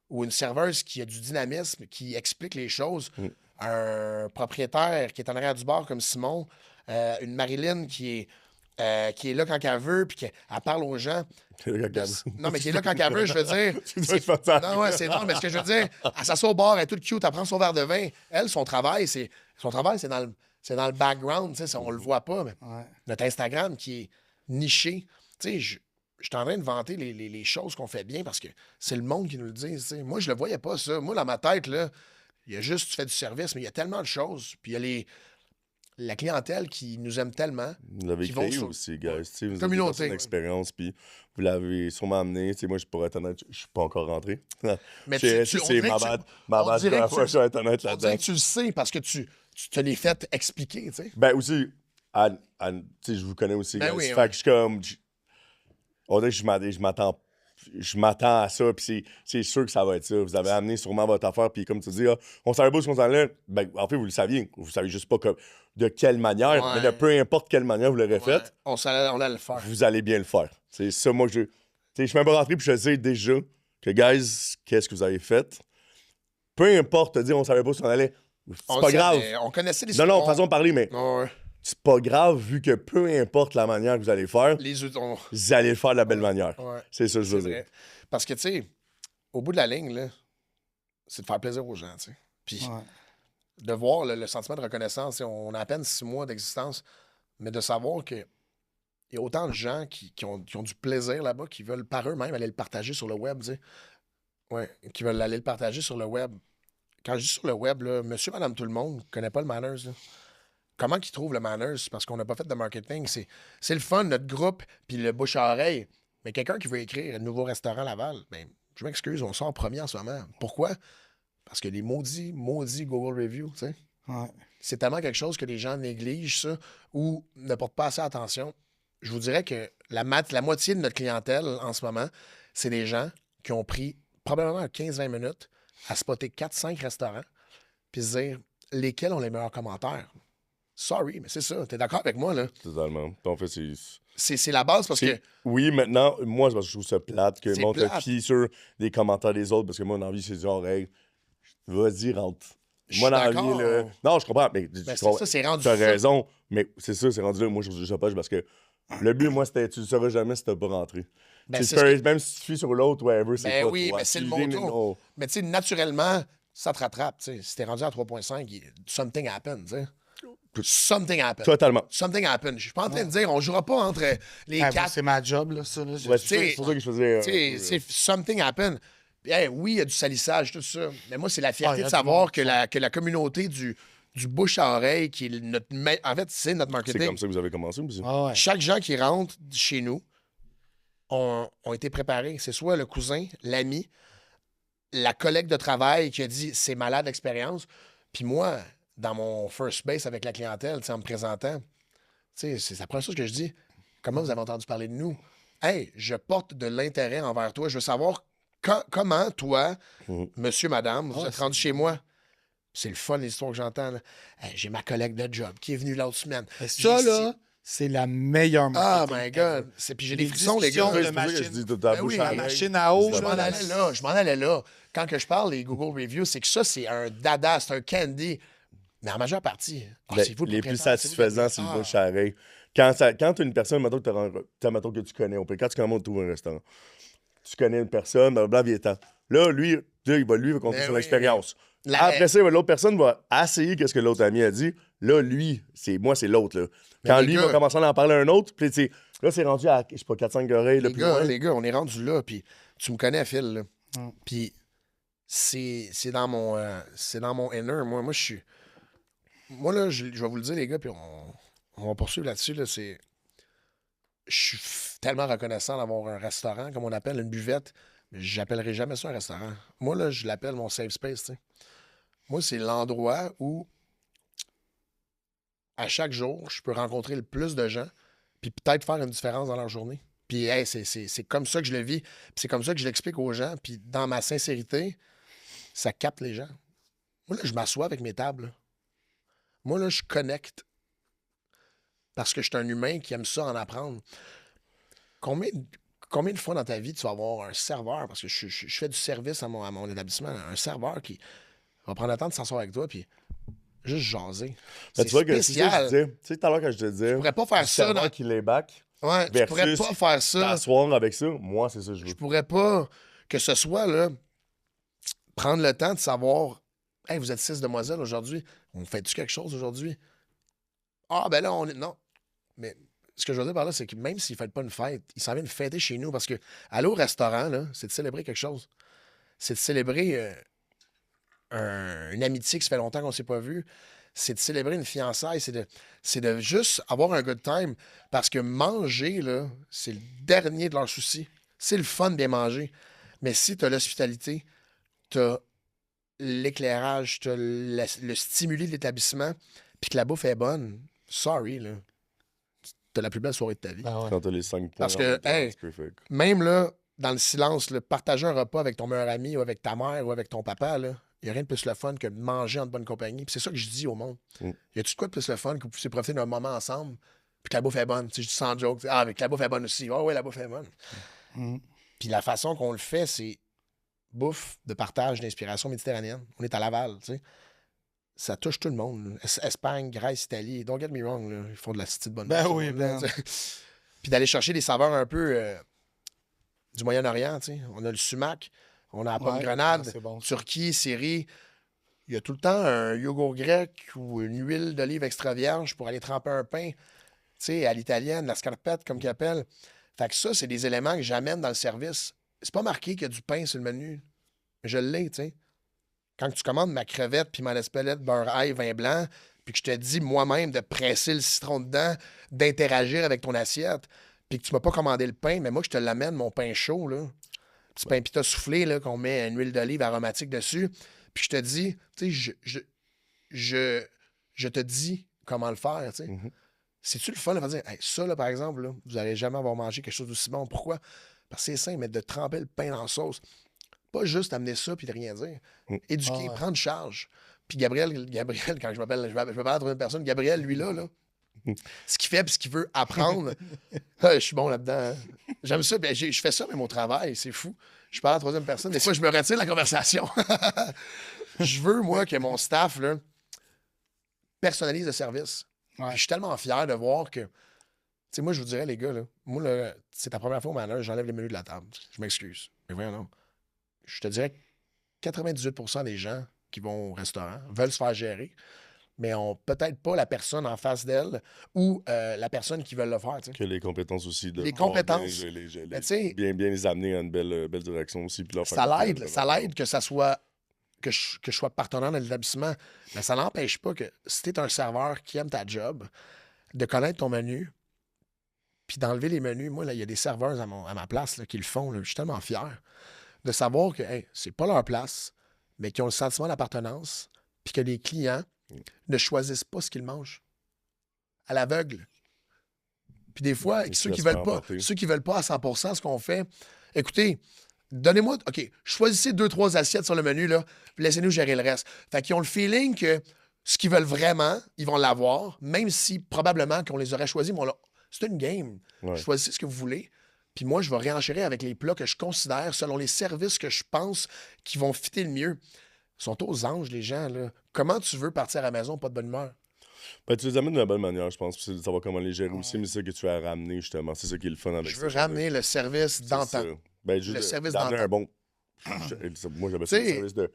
ou une serveuse qui a du dynamisme, qui explique les choses, un propriétaire qui est en arrière du bar comme Simon, une Marilyn qui est là quand elle veut, puis qu'elle parle aux gens. Regarde. Non, mais qui est là quand elle veut, je veux dire. Tu dois faire ça. Non, ouais, c'est non, mais ce que je veux dire, elle s'assoit au bar, elle est toute cute, elle prend son verre de vin. Elle, son travail, c'est dans le background, tu sais, on le voit pas, mais Ouais. notre Instagram qui est niché. Tu sais, je suis en train de vanter les choses qu'on fait bien parce que c'est le monde qui nous le dit. Tu sais. Moi, je le voyais pas, ça. Moi, dans ma tête, là, il y a juste, tu fais du service, mais il y a tellement de choses. Puis il y a la clientèle qui nous aime tellement. Vous l'avez Qui vont créé sur- aussi, guys. Tu sais, vous Communauté. avez une expérience, puis vous l'avez sûrement amené. Tu sais, moi, pour être honnête, je suis pas encore rentré. Mais C'est on c'est dirait ma que tu- bad. Ma on bad, dirait la que fois, tu- je vais être honnête On là-dedans. dirait que tu le sais parce que tu te l'es fait expliquer, tu sais. Ben aussi, tu sais, je vous connais aussi, Ben guys. oui, Fait ouais. que je suis comme... On dirait que je m'attends à ça, puis c'est sûr que ça va être ça. Vous avez amené sûrement votre affaire, puis comme tu dis, on savait pas ce qu'on s'en allait. Ben, en fait, vous le saviez. Vous savez juste pas de quelle manière, Ouais. mais de peu importe quelle manière vous l'aurez Ouais, fait, on allait le faire. vous allez bien le faire. C'est ça, moi, tu sais, je suis même pas rentré, puis je sais déjà que, guys, qu'est-ce que vous avez fait. Peu importe te dire, on savait pas ce qu'on allait. C'est On pas le grave. savait, on connaissait les Non, façon de parler, mais Ouais. c'est pas grave vu que peu importe la manière que vous allez faire, On- vous allez le faire de la belle manière. ouais. C'est ça que je C'est veux dire. vrai. Parce que, tu sais, au bout de la ligne, là, c'est de faire plaisir aux gens, tu sais. Puis Ouais. de voir le sentiment de reconnaissance, tu sais, on a à peine 6 mois d'existence, mais de savoir que il y a autant de gens qui ont du plaisir là-bas, qui veulent par eux-mêmes aller le partager sur le web, tu sais. Ouais, qui veulent aller le partager sur le web. Quand je dis sur le web, là, monsieur, madame, tout le monde ne connaît pas le Manners. Là. Comment qu'ils trouvent le Manners? Parce qu'on n'a pas fait de marketing. C'est le fun, notre groupe, puis le bouche à oreille. Mais quelqu'un qui veut écrire un nouveau restaurant Laval, ben, je m'excuse, on sort en premier en ce moment. Pourquoi? Parce que les maudits Google Reviews, tu sais. Ouais. C'est tellement quelque chose que les gens négligent, ça, ou ne portent pas assez attention. Je vous dirais que la moitié de notre clientèle en ce moment, c'est des gens qui ont pris probablement 15-20 minutes à spotter 4-5 restaurants puis se dire lesquels ont les meilleurs commentaires. Sorry, mais c'est ça. T'es d'accord avec moi, là? Totalement. En fait, C'est la base parce que... Oui, maintenant, moi, je trouve ça plate que le C'est monde te plate. fie sur des commentaires des autres parce que moi, dans la vie, c'est genre, hey, vas-y, rentre. Je Moi, suis dans la vie, d'accord. là. Non, je comprends, mais Ben, c'est ça, c'est rendu t'as ça. raison, mais c'est ça, c'est rendu là. Moi, je trouve ça poche parce que le but, moi, c'était, tu le sauras jamais si t'as pas rentré. Ben, Tu c'est sais, ce même si tu fuis sur l'autre, whatever, c'est Ben pas oui, toi. mais c'est le Tu viens, moto. non. Mais tu sais, naturellement, ça te rattrape. T'sais. Si t'es rendu à 3.5, something happened. T'sais. Something happened. Totalement. Something happened. Je suis pas en train de dire, on jouera pas entre les Ah, quatre. c'est ma job, là, ça. Là, Ouais, c'est pour ça que je faisais. C'est something happened. Puis, hey, oui, il y a du salissage, tout ça. Mais moi, c'est la fierté y a de du savoir monde que la communauté du bouche à oreille, qui est notre. En fait, c'est notre C'est marketing. comme ça que vous avez commencé aussi. Ah ouais. Chaque gens qui rentre chez nous ont été préparés. C'est soit le cousin, l'ami, la collègue de travail qui a dit c'est malade l'expérience. Puis moi, dans mon first base avec la clientèle, en me présentant, c'est la première chose que je dis. Comment vous avez entendu parler de nous? Hey, je porte de l'intérêt envers toi. Je veux savoir comment toi, monsieur, madame, vous êtes rendu chez moi. C'est le fun, l'histoire que j'entends. Là. Hey, j'ai ma collègue de job qui est venue l'autre semaine. Ça, là, c'est la meilleure Ah, marketing my God. Puis j'ai des frissons, les gars. discussions de C'est pour ça que je machine. dis de ta Ben bouche oui, à La l'oreille. machine à eau, Je m'en là, allais là, je m'en allais là. Quand que je parle des Google Reviews, c'est que ça, c'est un dada, c'est un candy. Mais en majeure partie, Ben, c'est vous le les plus propriétaire, c'est vous le satisfaisants, c'est le propriétaire. bouche à l'oreille. Quand tu as une personne, mettons que tu connais, quand tu commences, tu trouves un restaurant, tu connais une personne, blablabla, viens-t'en. Là, lui, il va compter Ben son oui. expérience. La- Après ça, l'autre personne va essayer ce que l'autre ami a dit. Là, lui, c'est l'autre. Là. Quand les lui gars- va commencer à en parler à un autre, puis tu sais, là, c'est rendu à, je sais pas, 4-5 oreilles. Là, Les gars, on est rendu là, puis tu me connais, Phil, là. Puis c'est dans mon inner. Moi, je suis... Moi, là, je vais vous le dire, les gars, puis on va poursuivre là-dessus, là, c'est... Je suis tellement reconnaissant d'avoir un restaurant, comme on appelle, une buvette. Mais j'appellerai jamais ça un restaurant. Moi, là, je l'appelle mon safe space, tu sais. Moi, c'est l'endroit où, à chaque jour, je peux rencontrer le plus de gens, puis peut-être faire une différence dans leur journée. Puis, hey, c'est comme ça que je le vis, puis c'est comme ça que je l'explique aux gens, puis dans ma sincérité, ça capte les gens. Moi, là, je m'assois avec mes tables. Là. Moi, là, je connecte. Parce que je suis un humain qui aime ça en apprendre. Combien de fois dans ta vie tu vas avoir un serveur, parce que je fais du service à mon établissement, un serveur qui va prendre le temps de s'asseoir avec toi, puis juste jaser. Ben, C'est tu vois que c'est ça que je spécial. disais. Tu sais, tout à l'heure, quand je te disais. Je pourrais pas faire du ça. serveur qui lay back Ouais, je pourrais versus pas faire ça. t'asseoir avec ça, moi, c'est ça que je veux. Je pourrais pas que ce soit, là, prendre le temps de savoir, hey, vous êtes 6 demoiselles aujourd'hui, on fait-tu quelque chose aujourd'hui? Ah, ben là, on est. Non. Mais ce que je veux dire par là, c'est que même s'ils ne fêtent pas une fête, ils s'en viennent fêter chez nous parce que aller au restaurant, là, c'est de célébrer quelque chose. C'est de célébrer une amitié qui ça fait longtemps qu'on ne s'est pas vu. C'est de célébrer une fiançaille. C'est de juste avoir un good time. Parce que manger, là, c'est le dernier de leurs soucis. C'est le fun de bien manger. Mais si tu as l'hospitalité, tu as l'éclairage, tu as le stimuli de l'établissement, puis que la bouffe est bonne, sorry, là. T'as la plus belle soirée de ta vie. Ah ouais. Quand t'as les 5 points. Parce que, hey, c'est perfect. même là, dans le silence, là, partager un repas avec ton meilleur ami ou avec ta mère ou avec ton papa, il n'y a rien de plus le fun que de manger en bonne compagnie. Puis c'est ça que je dis au monde. Y a-tu de quoi de plus le fun que vous puissiez profiter d'un moment ensemble puis que la bouffe est bonne? Tu sais, je dis sans joke. Ah, mais que la bouffe est bonne aussi. Ah oui, la bouffe est bonne. Puis la façon qu'on le fait, c'est bouffe de partage d'inspiration méditerranéenne. On est à Laval, tu sais. Ça touche tout le monde. Là. Espagne, Grèce, Italie. Don't get me wrong, là. Ils font de la petite bonne Ben bouffe, oui, là, ben. tu sais. Puis d'aller chercher des saveurs un peu du Moyen-Orient, tu sais. On a le sumac, on a la pomme Ouais, grenade, c'est bon. Turquie, Syrie. Il y a tout le temps un yogourt grec ou une huile d'olive extra vierge pour aller tremper un pain. Tu sais, à l'italienne, la scarpette, comme qu'ils appellent. Fait que ça, c'est des éléments que j'amène dans le service. C'est pas marqué qu'il y a du pain sur le menu. Je l'ai, tu sais. Quand tu commandes ma crevette puis ma espelette beurre ail, vin blanc, puis que je te dis moi-même de presser le citron dedans, d'interagir avec ton assiette, puis que tu m'as pas commandé le pain, mais moi, je te l'amène, mon pain chaud, là. Petit pain pita soufflé, là, qu'on met une huile d'olive aromatique dessus. Puis je te dis, tu sais, je te dis comment le faire, tu sais. C'est-tu le fun de dire, hey, ça, là, par exemple, là, vous n'allez jamais avoir mangé quelque chose d'aussi bon. Pourquoi? Parce que c'est simple, mais de tremper le pain dans la sauce. Pas juste amener ça puis de rien dire. Éduquer, Ah ouais. prendre charge. Puis Gabriel, quand je m'appelle, je m'appelle à la troisième personne, Gabriel, lui là, ce qu'il fait puis ce qu'il veut apprendre, je suis bon là-dedans. Hein. J'aime ça. Ben, je fais ça, mais mon travail, c'est fou. Je parle à la troisième personne. Des fois, je me retire de la conversation. Je veux, moi, que mon staff là, personnalise le service. Ouais. Puis je suis tellement fier de voir que... Tu sais, moi, je vous dirais, les gars, là, moi, là, c'est ta première fois au manège, j'enlève les menus de la table. Je m'excuse. Mais voyons, non. Je te dirais que 98% des gens qui vont au restaurant veulent se faire gérer, mais ont peut-être pas la personne en face d'elle ou la personne qui veut le faire. Tu sais. Que les compétences aussi. Les compétences. Mais tu sais, bien les amener à une belle direction aussi. Puis leur faire ça l'aide que ça soit... Que je sois partenaire dans l'établissement. Mais ça n'empêche pas que si tu es un serveur qui aime ta job, de connaître ton menu, puis d'enlever les menus. Moi, là, il y a des serveurs à ma place là, qui le font. Là. Je suis tellement fier de savoir que c'est pas leur place, mais qu'ils ont le sentiment d'appartenance, puis que les clients ne choisissent pas ce qu'ils mangent. À l'aveugle. Puis des fois, ceux qui veulent pas à 100%, ce qu'on fait, écoutez, donnez-moi, OK, choisissez 2-3 assiettes sur le menu, là, puis laissez-nous gérer le reste. Fait qu'ils ont le feeling que ce qu'ils veulent vraiment, ils vont l'avoir, même si probablement qu'on les aurait choisis, mais c'est une game. Ouais. Choisissez ce que vous voulez. Puis moi, je vais réenchérir avec les plats que je considère, selon les services que je pense qui vont fitter le mieux. Ils sont aux anges, les gens. Là. Comment tu veux partir à la maison, pas de bonne humeur? Ben, tu les amènes de la bonne manière, je pense. Puis c'est de savoir comment les gérer aussi, mais c'est ça que tu as ramené, justement. C'est ça qui est le fun avec ça. Je veux ramener le service d'antan. Ben, juste Le service d'amener d'antan. un bon... Moi, j'appelle ça le service de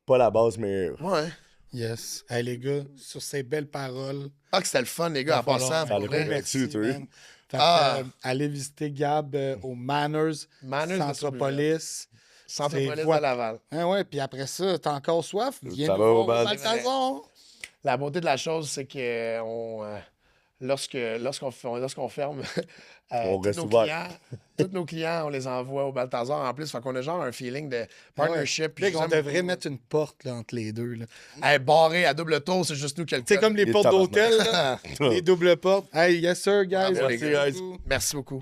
pas la base, mais... Ouais. Yes. Hey, les gars, sur ces belles paroles. Ah, que c'était le fun, les gars, en passant. Ça pour le vrai. merci, tu vois. man. Fait que, allez visiter Gab au Manners, Manners de Centropolis. Centropolis C'est de Laval. Ah ouais, puis après ça, t'as encore soif? Viens Ça nous va au voir au bal. Balthazar. La beauté de la chose, c'est que lorsqu'on ferme, On tous reste nos ouvert. tous nos clients, on les envoie au Balthazar en plus. Fait qu'on a genre un feeling de partnership. puis Big, on j'aime devrait beaucoup. mettre une porte là, entre les deux. Là. Hey, barré à double tour, c'est juste nous qui le C'est code. comme les Les portes tabarnak. d'hôtel, là. Les doubles portes. Hey, yes sir, guys. Bravo, les Merci gars. beaucoup. Merci beaucoup.